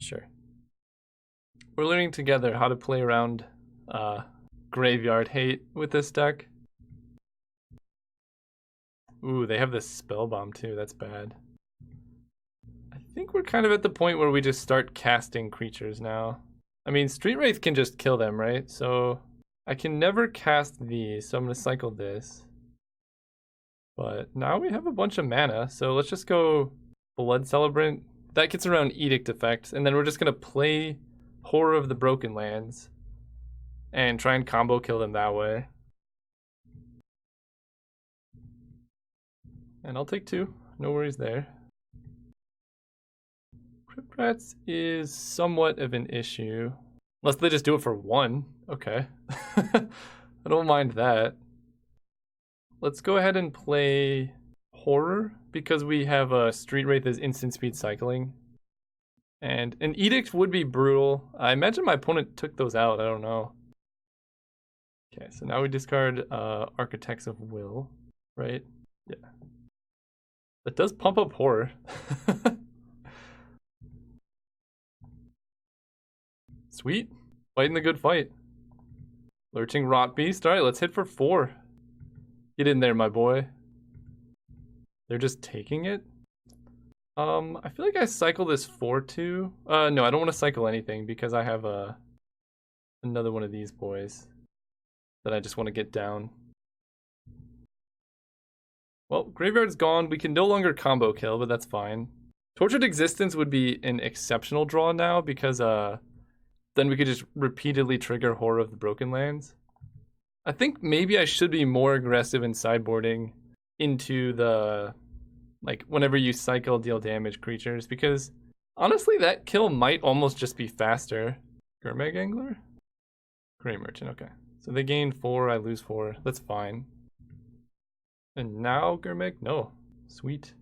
sure. We're learning together how to play around Graveyard Hate with this deck. Ooh, they have this Spell Bomb too, that's bad. I think we're kind of at the point where we just start casting creatures now. I mean, Street Wraith can just kill them, right? So I can never cast these, so I'm gonna cycle this. But now we have a bunch of mana, so let's just go Blood Celebrant. That gets around Edict effect, and then we're just gonna play Horror of the Broken Lands and try and combo kill them that way. And I'll take 2. No worries there. Crypt Rats is somewhat of an issue. Unless they just do it for 1. Okay. I don't mind that. Let's go ahead and play Horror because we have a Street Wraith as instant speed cycling. And an Edict would be brutal. I imagine my opponent took those out. I don't know. Okay, so now we discard Architects of Will, right? Yeah. That does pump up Horror. Sweet. Fighting the good fight. Lurching Rot Beast. Alright, let's hit for 4. Get in there, my boy. They're just taking it? I feel like I cycle this 4-2. No, I don't want to cycle anything because I have another one of these boys that I just want to get down. Well, Graveyard's gone. We can no longer combo kill, but that's fine. Tortured Existence would be an exceptional draw now because then we could just repeatedly trigger Horror of the Broken Lands. I think maybe I should be more aggressive in sideboarding into the, like, whenever you cycle deal damage creatures, because honestly that kill might almost just be faster. Gurmag Angler? Gray Merchant, okay. So they gain 4, I lose 4, that's fine. And now Gurmag? No. Sweet.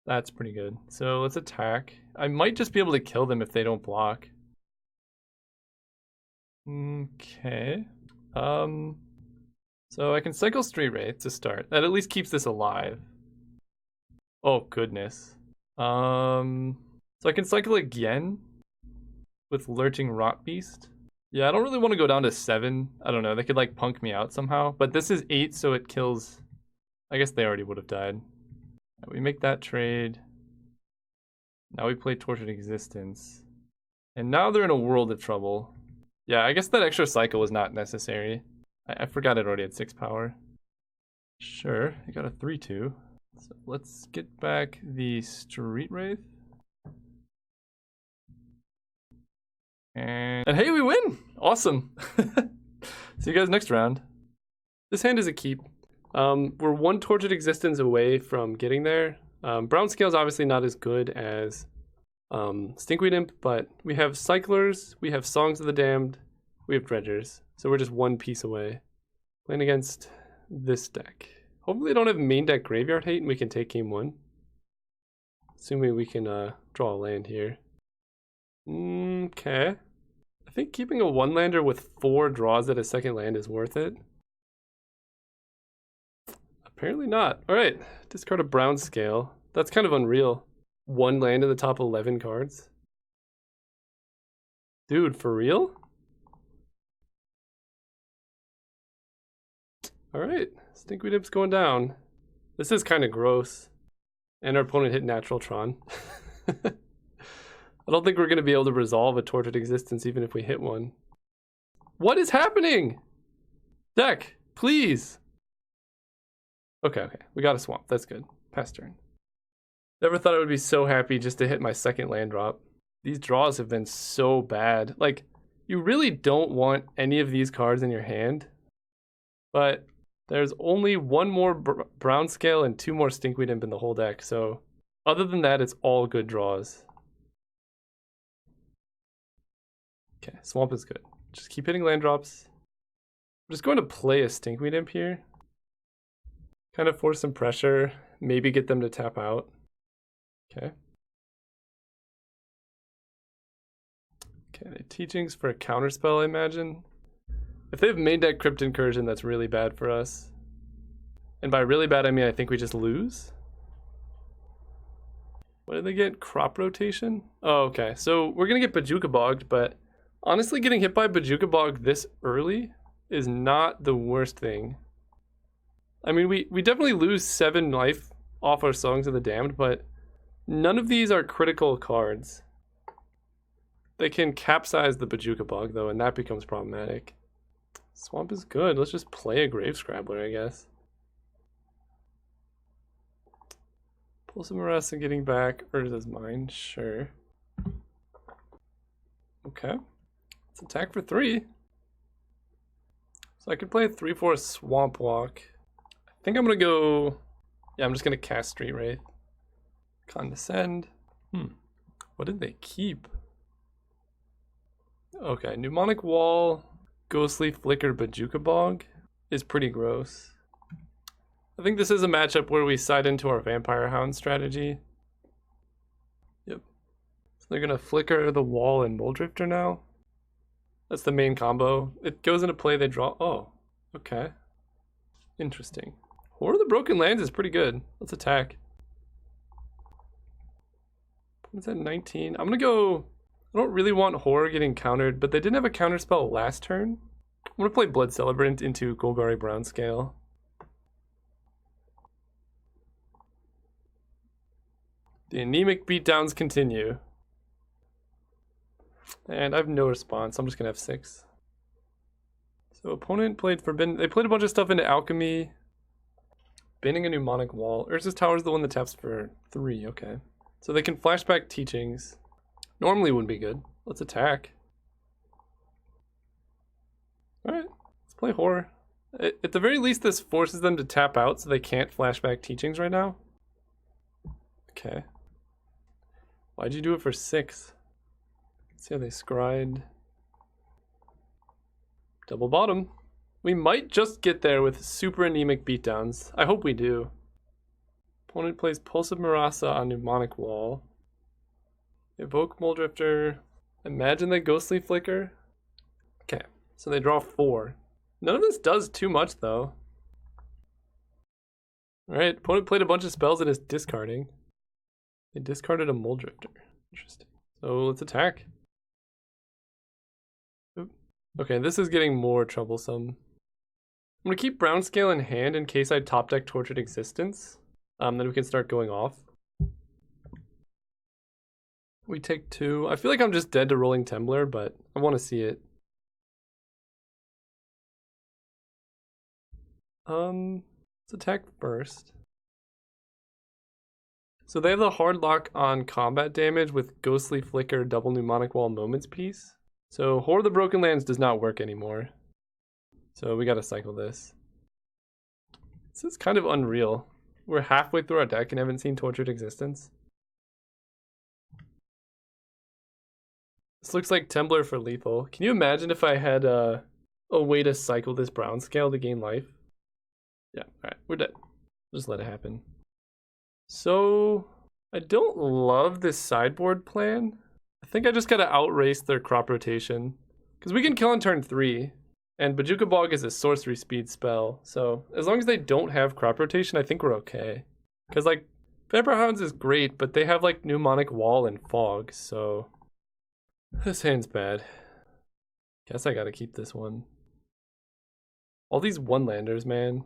That's pretty good. So let's attack. I might just be able to kill them if they don't block. Okay. So I can cycle Street Wraith to start. That at least keeps this alive. Oh, goodness. So I can cycle again with Lurching Rot Beast. Yeah, I don't really want to go down to 7. I don't know. They could, like, punk me out somehow. But this is 8, so it kills... I guess they already would have died. We make that trade. Now we play Tortured Existence. And now they're in a world of trouble. Yeah, I guess that extra cycle was not necessary. I forgot it already had 6 power. Sure, I got a 3-2. So let's get back the Street Wraith. And hey, we win! Awesome. See you guys next round. This hand is a keep. We're 1 Tortured Existence away from getting there. Brown Scale is obviously not as good as Stinkweed Imp, but we have Cyclers, we have Songs of the Damned, we have Dredgers. So we're just 1 piece away. Playing against this deck. Hopefully they don't have main deck Graveyard Hate and we can take game 1. Assuming we can draw a land here. Okay. I think keeping a 1-lander with 4 draws at a second land is worth it. Apparently not. Alright, discard a Brown Scale. That's kind of unreal. 1 land in the top 11 cards. Dude, for real? Alright, Stinkweed Imp's going down. This is kind of gross. And our opponent hit Natural Tron. I don't think we're going to be able to resolve a Tortured Existence even if we hit one. What is happening? Deck, please. Okay, we got a swamp. That's good. Pass turn. Never thought I would be so happy just to hit my second land drop. These draws have been so bad. Like, you really don't want any of these cards in your hand. But there's only 1 more Brown Scale and 2 more Stinkweed Imp in the whole deck. So, other than that, it's all good draws. Okay, swamp is good. Just keep hitting land drops. I'm just going to play a Stinkweed Imp here. Kind of force some pressure. Maybe get them to tap out. Okay. Okay, the teachings for a counterspell, I imagine. If they have main deck Crypt Incursion, that's really bad for us. And by really bad, I mean I think we just lose. What did they get? Crop Rotation? Oh, okay. So we're going to get Bajuka Bogged, but honestly, getting hit by Bajuka Bog this early is not the worst thing. I mean, we definitely lose 7 life off our Songs of the Damned, but none of these are critical cards. They can capsize the Bajuka Bog, though, and that becomes problematic. Swamp is good. Let's just play a Grave Scrabbler, I guess. Pull some Arrest and getting back Urza's Mine, sure. Okay. Let's attack for 3. So I could play a 3/4 Swamp Walk. I think I'm gonna go... Yeah, I'm just gonna cast Street Wraith. Condescend. What did they keep? Okay, Mnemonic Wall, Ghostly Flicker, Bajuka Bog is pretty gross. I think this is a matchup where we side into our Vampire Hound strategy. Yep. So they're gonna Flicker the Wall and Muldrifter now. That's the main combo. It goes into play, they draw. Oh, okay. Interesting. Horror of the Broken Lands is pretty good. Let's attack. What's that, 19? I'm gonna go... I don't really want Horror getting countered, but they didn't have a counter spell last turn. I'm gonna play Blood Celebrant into Golgari Brown Scale. The anemic beatdowns continue. And I have no response. I'm just gonna have 6. So opponent played Forbidden. They played a bunch of stuff into Alchemy. Banning a Mnemonic Wall. Urza's Tower is the one that taps for 3. Okay. So they can flashback Teachings. Normally wouldn't be good. Let's attack. Alright. Let's play Horror. At the very least, this forces them to tap out so they can't flashback Teachings right now. Okay. Why'd you do it for 6? Let's see how they scryed. Double bottom. We might just get there with super anemic beatdowns. I hope we do. Opponent plays Pulse of Marasa on Mnemonic Wall. Evoke Muldrifter. Imagine they Ghostly Flicker. Okay, so they draw 4. None of this does too much though. Alright, opponent played a bunch of spells and is discarding. They discarded a Muldrifter. Interesting. So let's attack. Oop. Okay, this is getting more troublesome. I'm gonna keep Brown Scale in hand in case I top deck Tortured Existence. Then we can start going off. We take 2. I feel like I'm just dead to Rolling Tembler, but I want to see it. Let's attack first. So they have the hard lock on combat damage with Ghostly Flicker, double Mnemonic Wall, Moments Piece. So Horror of the Broken Lands does not work anymore. So we gotta cycle this. This is kind of unreal. We're halfway through our deck and haven't seen Tortured Existence. This looks like Tembler for lethal. Can you imagine if I had a way to cycle this Brown Scale to gain life? Yeah, alright, we're dead. Just let it happen. So, I don't love this sideboard plan. I think I just gotta outrace their crop rotation. Because we can kill on turn 3. And Bajuka Bog is a sorcery speed spell. So, as long as they don't have crop rotation, I think we're okay. Because, like, Vampire Hounds is great, but they have, like, Mnemonic Wall and Fog, so... This hand's bad. Guess I gotta keep this one. All these one-landers, man.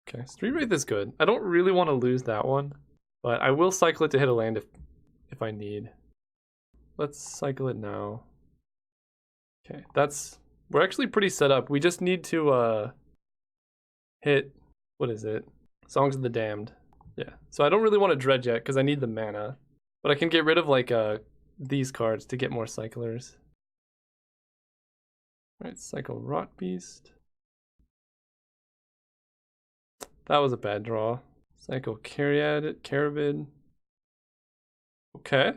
Okay, Street Wraith is good. I don't really want to lose that one, but I will cycle it to hit a land if I need. Let's cycle it now. Okay, we're actually pretty set up. We just need to hit, what is it? Songs of the Damned. Yeah, so I don't really want to dredge yet because I need the mana, but I can get rid of like these cards to get more cyclers. Alright, cycle Rot Beast. That was a bad draw. Cycle Caravid. Okay.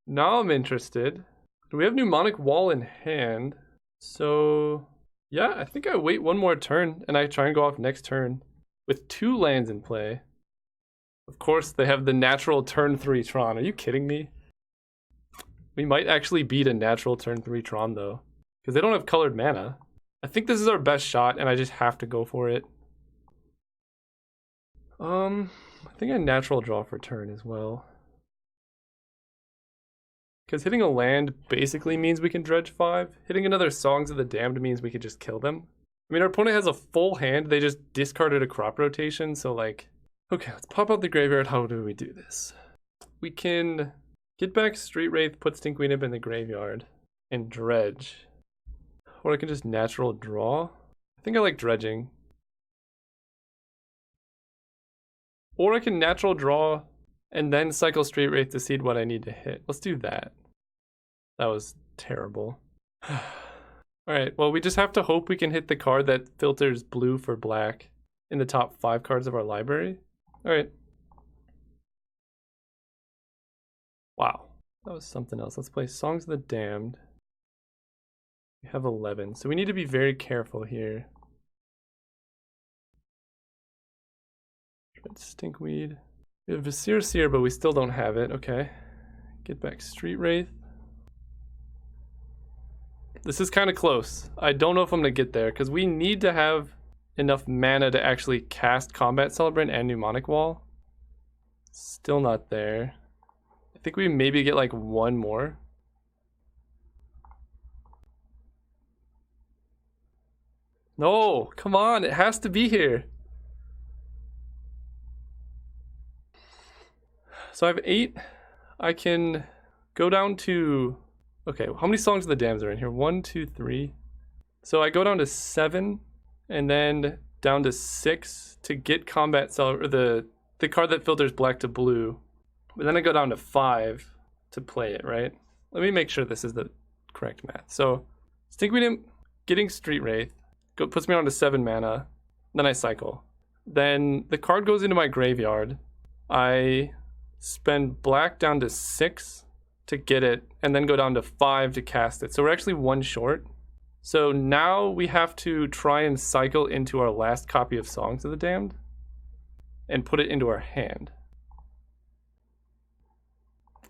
Now I'm interested. Do we have Mnemonic Wall in hand? So, yeah, I think I wait one more turn and I try and go off next turn with 2 lands in play. Of course, they have the natural turn 3 Tron. Are you kidding me? We might actually beat a natural turn 3 Tron though, because they don't have colored mana. I think this is our best shot and I just have to go for it. I think I natural draw for turn as well. Because hitting a land basically means we can dredge 5. Hitting another Songs of the Damned means we could just kill them. I mean, our opponent has a full hand. They just discarded a crop rotation. So, like, okay, let's pop out the graveyard. How do we do this? We can get back Street Wraith, put Stinkweed Imp in the graveyard, and dredge. Or I can just natural draw. I think I like dredging. Or I can natural draw and then cycle Street Wraith to seed what I need to hit. Let's do that. That was terrible. Alright, well, we just have to hope we can hit the card that filters blue for black in the top 5 cards of our library. Alright. Wow, that was something else. Let's play Songs of the Damned. We have 11, so we need to be very careful here. Stinkweed. We have Visir Seer, but we still don't have it. Okay. Get back Street Wraith. This is kind of close. I don't know if I'm going to get there, because we need to have enough mana to actually cast Combat Celebrant and Mnemonic Wall. Still not there. I think we maybe get like one more. No, come on, it has to be here. So I have 8. I can go down to... Okay, how many Songs of the Damned are in here? 1, 2, 3. So I go down to 7, and then down to 6 to get Combat Celebrant, the card that filters black to blue. But then I go down to 5 to play it, right? Let me make sure this is the correct math. So Stinkweed, getting Street Wraith, puts me on to 7 mana. Then I cycle. Then the card goes into my graveyard. I spend black down to 6 to get it, and then go down to 5 to cast it. So we're actually 1 short. So now we have to try and cycle into our last copy of Songs of the Damned and put it into our hand.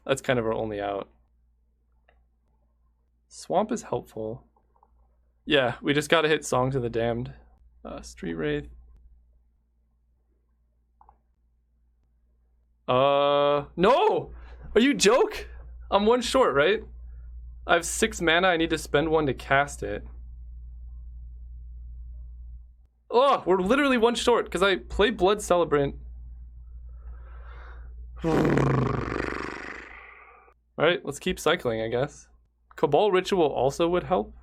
That's kind of our only out. Swamp is helpful. Yeah, we just gotta hit Songs of the Damned. Street Wraith. No! Are you joke? I'm 1 short, right? I have 6 mana, I need to spend 1 to cast it. Oh, we're literally 1 short, because I play Blood Celebrant. Alright, let's keep cycling, I guess. Cabal Ritual also would help.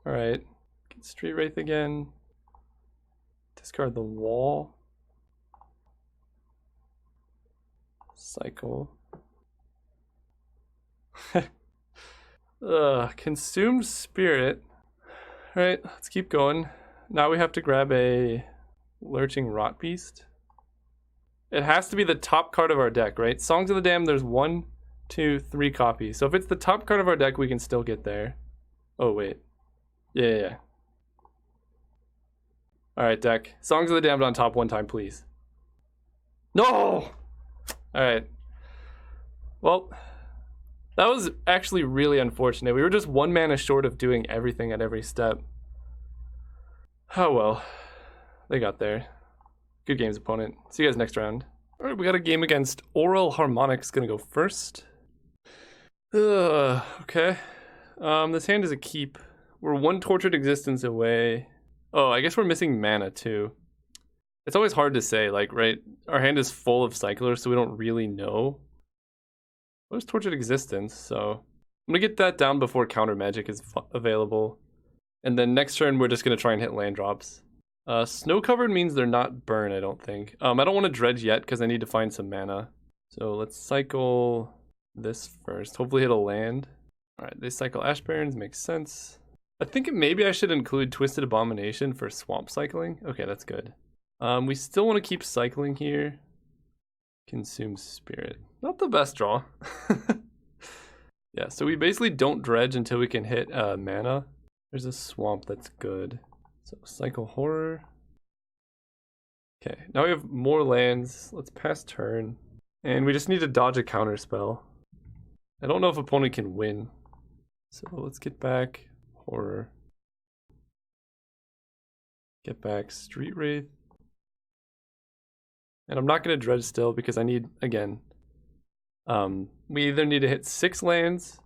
Alright. Get Street Wraith again. Discard the wall. Cycle. Consumed Spirit. Alright, let's keep going. Now we have to grab a Lurching Rot Beast. It has to be the top card of our deck, right? Songs of the Damned, there's 1, 2, 3 copies. So if it's the top card of our deck, we can still get there. Oh, wait. Yeah. Alright, deck. Songs of the Damned on top 1 time, please. No! Alright. Well, that was actually really unfortunate. We were just 1 mana short of doing everything at every step. Oh well. They got there. Good games, opponent. See you guys next round. Alright, we got a game against Oral Harmonics. Gonna go first. Okay. This hand is a keep. We're 1 Tortured Existence away. Oh, I guess we're missing mana too. It's always hard to say, like, right? Our hand is full of cyclers, so we don't really know. What is Tortured Existence? So I'm gonna get that down before Counter Magic is available. And then next turn, we're just gonna try and hit land drops. Snow Covered means they're not burn, I don't think. I don't want to dredge yet because I need to find some mana. So let's cycle this first. Hopefully hit a land. Alright, they cycle Ash Barrens, makes sense. I think maybe I should include Twisted Abomination for swamp cycling. Okay, that's good. We still want to keep cycling here. Consume Spirit. Not the best draw. Yeah, so we basically don't dredge until we can hit mana. There's a swamp that's good. So cycle Horror. Okay, now we have more lands. Let's pass turn. And we just need to dodge a counter spell. I don't know if opponent can win. So let's get back Horror. Get back Street Wraith. And I'm not going to dredge still because I need, again, we either need to hit 6 lands,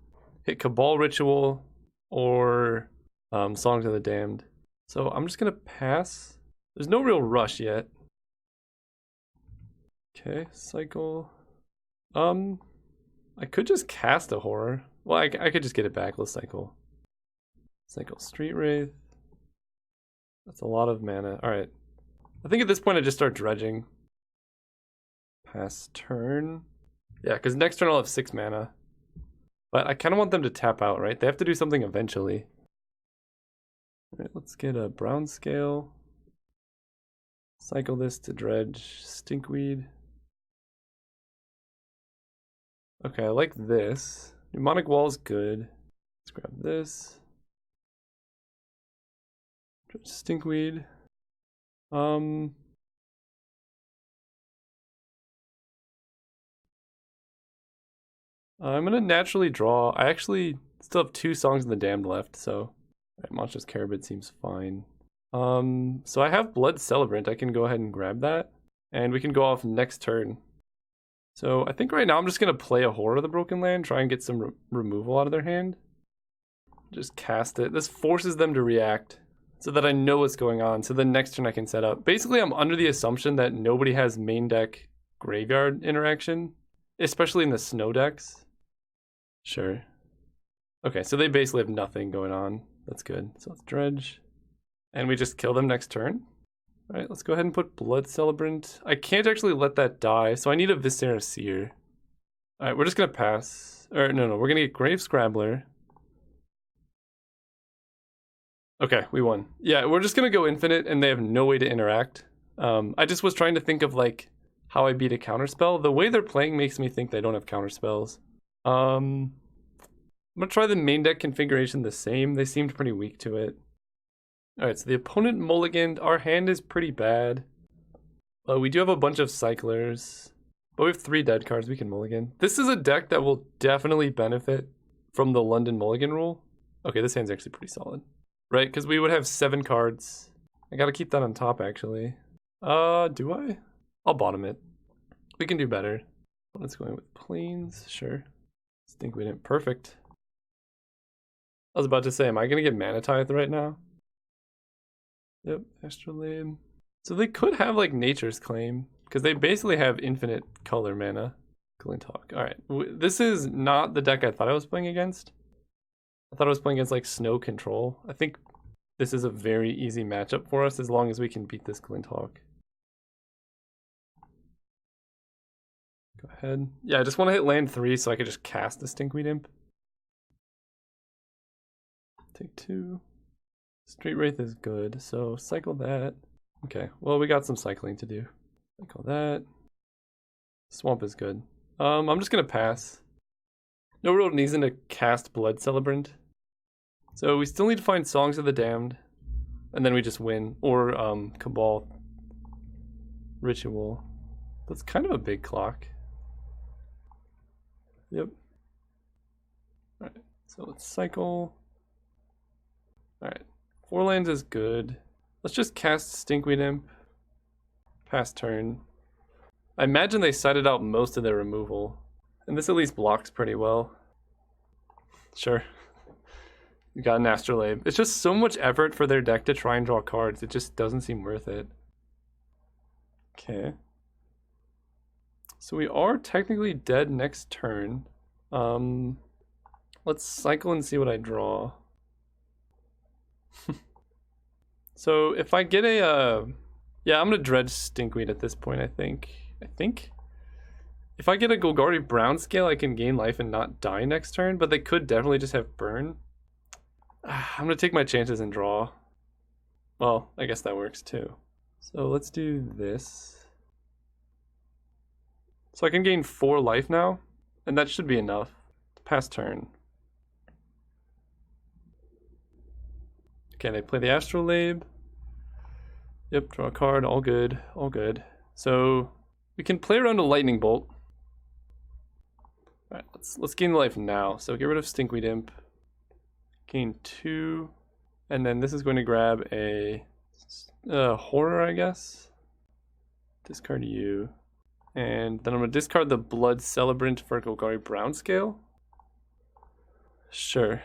hit Cabal Ritual, or Songs of the Damned. So I'm just going to pass. There's no real rush yet. Okay, cycle. I could just cast a Horror. Well, I could just get it back. Let's cycle. Cycle Street Wraith. That's a lot of mana. Alright. I think at this point I just start dredging. Pass turn. Yeah, because next turn I'll have 6 mana. But I kind of want them to tap out, right? They have to do something eventually. Alright, let's get a brown scale. Cycle this to dredge stinkweed. Okay, I like this. Mnemonic wall's good. Let's grab this. Dredge stinkweed. I'm gonna naturally draw. I actually still have 2 Songs in the Damned left, so Monstrous Carabid seems fine. So I have Blood Celebrant. I can go ahead and grab that, and we can go off next turn. So I think right now I'm just gonna play a Horror of the Broken Land, try and get some removal out of their hand. Just cast it. This forces them to react so that I know what's going on. So the next turn I can set up. Basically, I'm under the assumption that nobody has main deck graveyard interaction, especially in the snow decks. Sure. Okay, so they basically have nothing going on. That's good. So let's dredge. And we just kill them next turn. All right, let's go ahead and put Blood Celebrant. I can't actually let that die, so I need a Viscera Seer. All right, we're just gonna pass. Or no, we're gonna get Grave Scrabbler. Okay, we won. Yeah, we're just gonna go infinite and they have no way to interact. I just was trying to think of like how I beat a counterspell. The way they're playing makes me think they don't have counterspells. I'm gonna try the main deck configuration the same. They seemed pretty weak to it. Alright, so the opponent mulliganed. Our hand is pretty bad. We do have a bunch of cyclers, but we have 3 dead cards we can mulligan. This is a deck that will definitely benefit from the London mulligan rule. Okay, this hand's actually pretty solid. Right, because we would have 7 cards. I gotta keep that on top, actually. Do I? I'll bottom it. We can do better. Let's go in with planes, sure. Stinkweed Imp, perfect. I was about to say, am I gonna get Mana Tithe right now? Yep, Astrolabe. So they could have like Nature's Claim, because they basically have infinite color mana. Glinthawk. Alright, this is not the deck I thought I was playing against. I thought I was playing against like Snow Control. I think this is a very easy matchup for us as long as we can beat this Glinthawk. Go ahead. Yeah, I just want to hit land 3 so I could just cast the Stinkweed Imp. Take 2. Street Wraith is good, so cycle that. Okay, well we got some cycling to do. Cycle that. Swamp is good. I'm just gonna pass. No real reason to cast Blood Celebrant. So we still need to find Songs of the Damned, and then we just win. Or Cabal Ritual. That's kind of a big clock. Yep. Alright, so let's cycle. Alright, 4 lands is good. Let's just cast Stinkweed Imp. Pass turn. I imagine they cited out most of their removal. And this at least blocks pretty well. Sure. You got an Astrolabe. It's just so much effort for their deck to try and draw cards. It just doesn't seem worth it. Okay. So we are technically dead next turn. Let's cycle and see what I draw. So if I get a yeah, I'm gonna dredge Stinkweed at this point, I think. If I get a Golgari Brown Scale, I can gain life and not die next turn, but they could definitely just have burn. I'm gonna take my chances and draw. Well, I guess that works too. So let's do this. So I can gain 4 life now, and that should be enough to pass turn. Okay, they play the Astrolabe. Yep, draw a card, all good, all good. So we can play around a Lightning Bolt. Alright, let's gain life now. So get rid of Stinkweed Imp. Gain 2. And then this is going to grab a Horror, I guess. Discard you. And then I'm going to discard the Blood Celebrant for Golgari Brown Scale. Sure.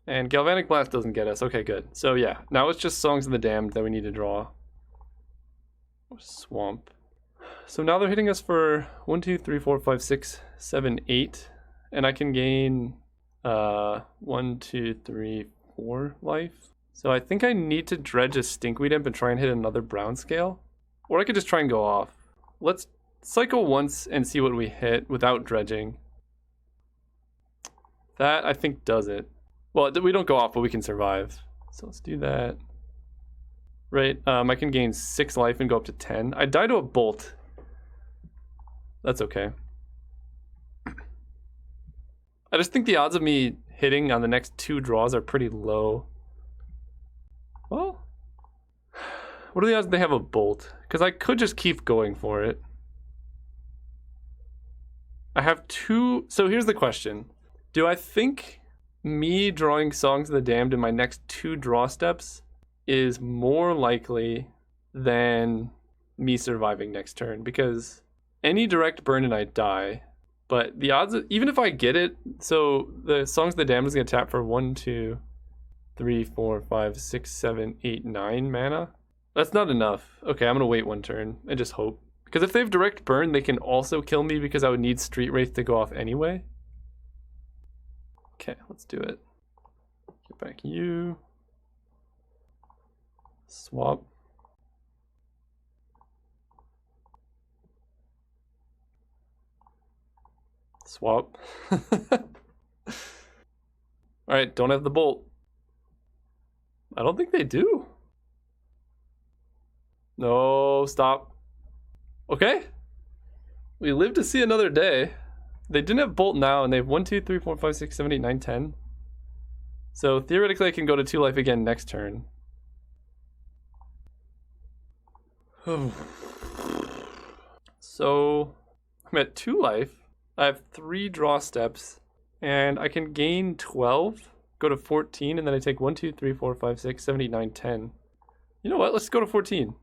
And Galvanic Blast doesn't get us. Okay, good. So yeah, now it's just Songs of the Damned that we need to draw. Swamp. So now they're hitting us for 1, 2, 3, 4, 5, 6, 7, 8. And I can gain 1, 2, 3, 4 life. So I think I need to dredge a Stinkweed Imp and try and hit another brown scale. Or I could just try and go off. Let's cycle once and see what we hit without dredging. That, I think, does it. Well, we don't go off, but we can survive. So let's do that. Right, I can gain 6 life and go up to 10. I die to a bolt. That's okay. I just think the odds of me hitting on the next 2 draws are pretty low. Well, what are the odds they have a bolt? Because I could just keep going for it. I have 2, so here's the question. Do I think me drawing Songs of the Damned in my next 2 draw steps is more likely than me surviving next turn? Because any direct burn and I die, but the odds, even if I get it, so the Songs of the Damned is going to tap for 1, 2, 3, 4, 5, 6, 7, 8, 9 mana. That's not enough. Okay, I'm going to wait 1 turn and just hope. Because if they have direct burn, they can also kill me because I would need Street Wraith to go off anyway. Okay, let's do it. Get back you. Swap. Swap. Alright, don't have the bolt. I don't think they do. No, stop. Okay. We live to see another day. They didn't have bolt now, and they have 1, 2, 3, 4, 5, 6, 7, 8, 9, 10. So theoretically I can go to 2 life again next turn. So I'm at 2 life. I have 3 draw steps, and I can gain 12, go to 14, and then I take 1, 2, 3, 4, 5, 6, 7, 8, 9, 10. You know what? Let's go to 14.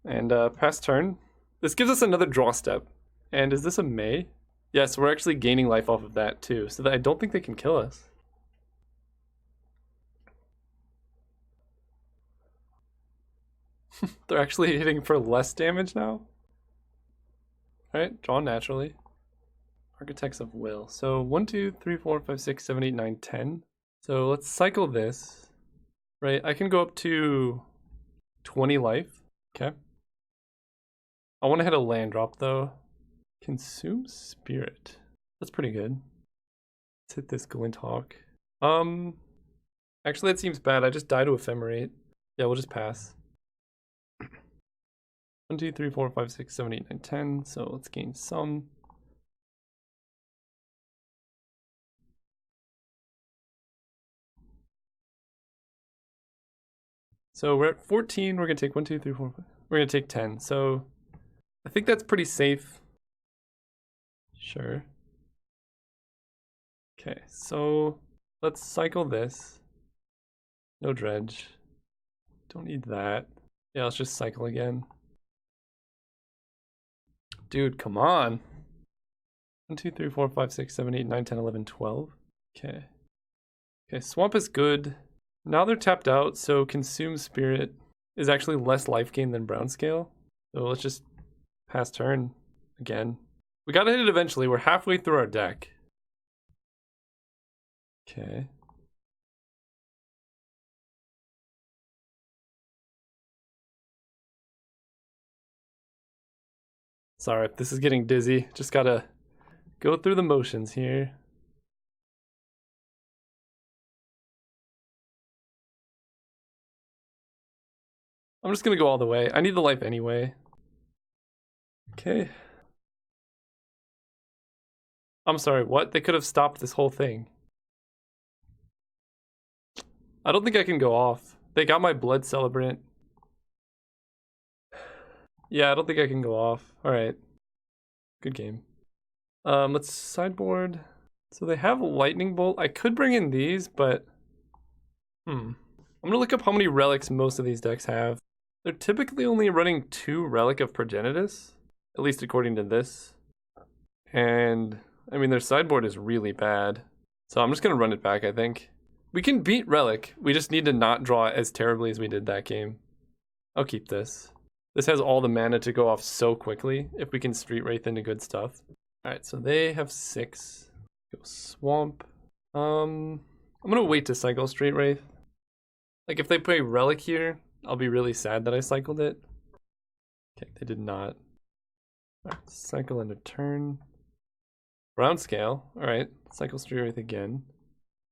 And pass turn. This gives us another draw step. And is this a May? Yes, we're actually gaining life off of that too, so that I don't think they can kill us. They're actually hitting for less damage now. Alright, draw naturally. Architects of Will. So 1, 2, 3, 4, 5, 6, 7, 8, 9, 10. So let's cycle this. Right, I can go up to 20 life. Okay. I want to hit a land drop though. Consume Spirit. That's pretty good. Let's hit this Glint Hawk. Actually that seems bad. I just die to Ephemerate. Yeah, we'll just pass. 1, 2, 3, 4, 5, 6, 7, 8, 9, 10. So let's gain some. So we're at 14. We're gonna take 1, 2, 3, 4, 5. We're gonna take 10. So I think that's pretty safe. Sure. Okay, so let's cycle this. No dredge. Don't need that. Yeah, let's just cycle again. Dude, come on. 1, 2, 3, 4, 5, 6, 7, 8, 9, 10, 11, 12. Okay. Okay, Swamp is good. Now they're tapped out, so Consume Spirit is actually less life gain than Brown Scale. So let's just pass turn again. We gotta hit it eventually. We're halfway through our deck. Okay. Sorry, this is getting dizzy. Just gotta go through the motions here. I'm just gonna go all the way. I need the life anyway. Okay. I'm sorry, what? They could have stopped this whole thing. I don't think I can go off. They got my Blood Celebrant. Yeah, I don't think I can go off. Alright. Good game. Let's sideboard. So they have Lightning Bolt. I could bring in these, but... I'm gonna look up how many relics most of these decks have. They're typically only running 2 Relic of Progenitus, at least according to this. And, I mean, their sideboard is really bad. So I'm just gonna run it back, I think. We can beat Relic. We just need to not draw as terribly as we did that game. I'll keep this. This has all the mana to go off so quickly if we can Street Wraith into good stuff. Alright, so they have 6. Go Swamp. I'm gonna wait to cycle Street Wraith. Like if they play Relic here, I'll be really sad that I cycled it. Okay, they did not. Alright, cycle into turn. Brown Scale. Alright, cycle Street Wraith again.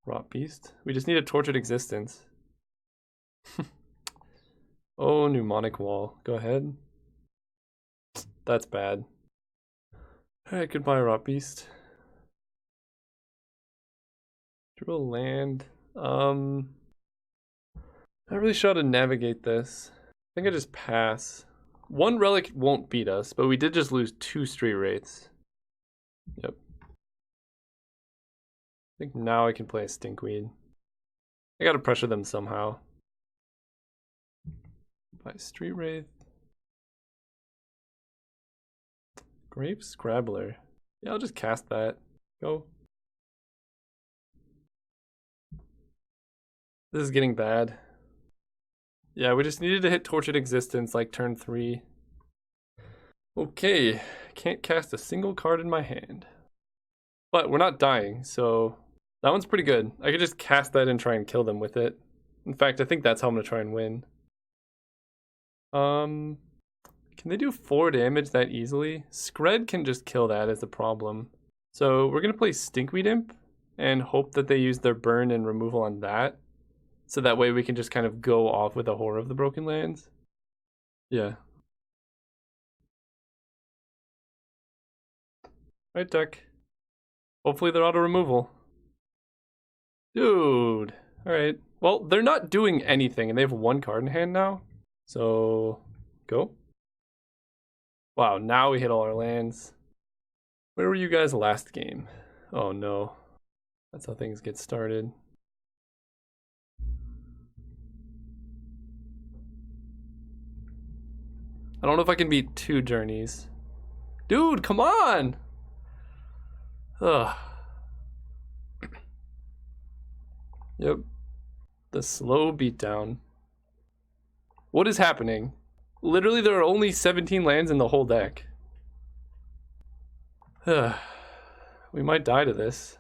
Rot Beast. We just need a Tortured Existence. Oh, Mnemonic Wall. Go ahead. That's bad. Alright, goodbye, Rot Beast. Draw a land. Not really sure how to navigate this. I think I just pass. One Relic won't beat us, but we did just lose 2 Street Wraiths. Yep. I think now I can play a Stinkweed. I gotta pressure them somehow. By Street Wraith. Grave Scrabbler. Yeah, I'll just cast that. Go. This is getting bad. Yeah, we just needed to hit Tortured Existence like turn 3. Okay, can't cast a single card in my hand. But we're not dying, so that one's pretty good. I could just cast that and try and kill them with it. In fact, I think that's how I'm gonna try and win. Can they do 4 damage that easily? Scred can just kill that as the problem. So we're gonna play Stinkweed Imp and hope that they use their burn and removal on that. So that way we can just kind of go off with a Horror of the Broken Lands. Yeah. Right, deck. Hopefully they're auto removal. Dude. Alright. Well, they're not doing anything and they have 1 card in hand now. So, go. Wow, now we hit all our lands. Where were you guys last game? Oh no. That's how things get started. I don't know if I can beat 2 journeys. Dude, come on! Ugh. Yep. The slow beatdown. What is happening? Literally, there are only 17 lands in the whole deck. We might die to this.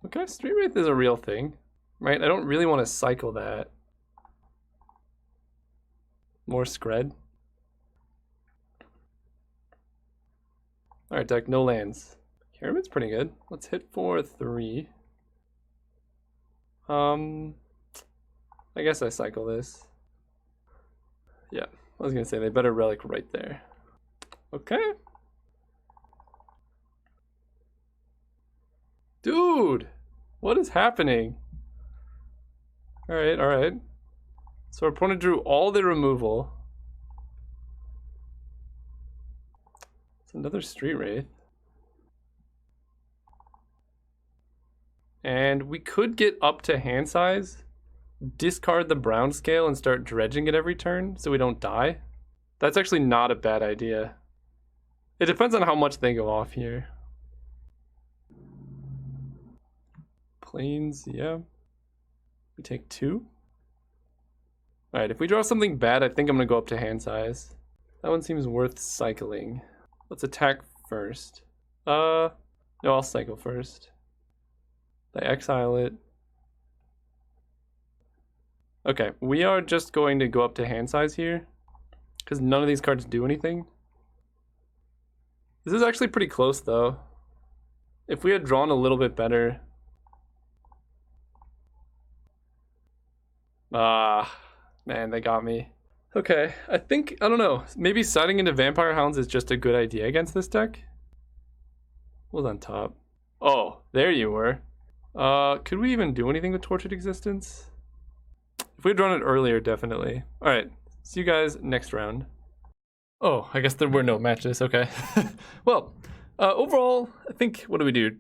Okay, Street Wraith is a real thing, right? I don't really want to cycle that. More Scred. Alright, deck, no lands. Pyramid's pretty good. Let's hit for 3. I guess I cycle this. Yeah, I was gonna say they better Relic right there. Okay. Dude, what is happening? Alright, alright. So our opponent drew all the removal. It's another Street Wraith. And we could get up to hand size, discard the brown scale and start dredging it every turn so we don't die. That's actually not a bad idea. It depends on how much they go off here. Plains, yeah. We take 2. Alright, if we draw something bad, I think I'm gonna go up to hand size. That one seems worth cycling. Let's attack first. No, I'll cycle first. I exile it. Okay, we are just going to go up to hand size here, because none of these cards do anything. This is actually pretty close, though. If we had drawn a little bit better... Ah, man, they got me. Okay, I think, I don't know, maybe siding into Vampire Hounds is just a good idea against this deck. What was on top? Oh, there you were. Could we even do anything with Tortured Existence? If we had drawn it earlier, definitely. Alright, see you guys next round. Oh, I guess there were no matches, okay. Well, overall, I think, what do we do?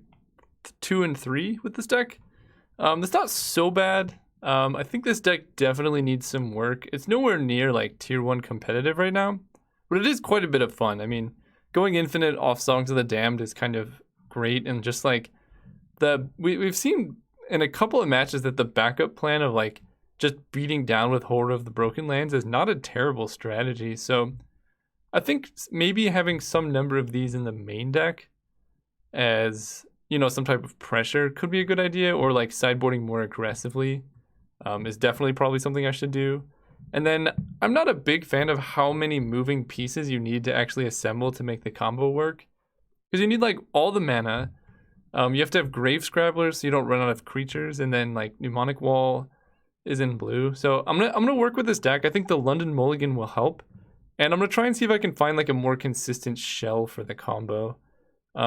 2 and 3 with this deck? That's not so bad. I think this deck definitely needs some work. It's nowhere near like tier 1 competitive right now, but it is quite a bit of fun. I mean, going infinite off Songs of the Damned is kind of great, and just like we've seen in a couple of matches that the backup plan of like just beating down with Horror of the Broken Lands is not a terrible strategy. So I think maybe having some number of these in the main deck as, you know, some type of pressure could be a good idea, or like sideboarding more aggressively is definitely probably something I should do. And then I'm not a big fan of how many moving pieces you need to actually assemble to make the combo work, because you need like all the mana. You have to have Grave Scrabblers so you don't run out of creatures, and then like Mnemonic Wall is in blue. So I'm gonna work with this deck. I think the London Mulligan will help, and I'm gonna try and see if I can find like a more consistent shell for the combo,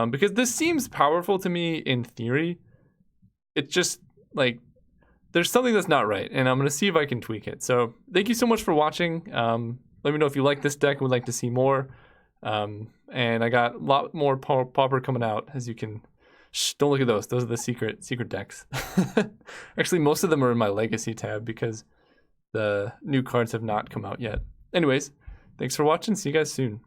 because this seems powerful to me in theory. It's just like there's something that's not right, and I'm gonna see if I can tweak it. So thank you so much for watching. Let me know if you like this deck and would like to see more. And I got a lot more Pauper coming out, as you can. Shh, don't look at those. Those are the secret decks. Actually, most of them are in my Legacy tab because the new cards have not come out yet. Anyways, thanks for watching. See you guys soon.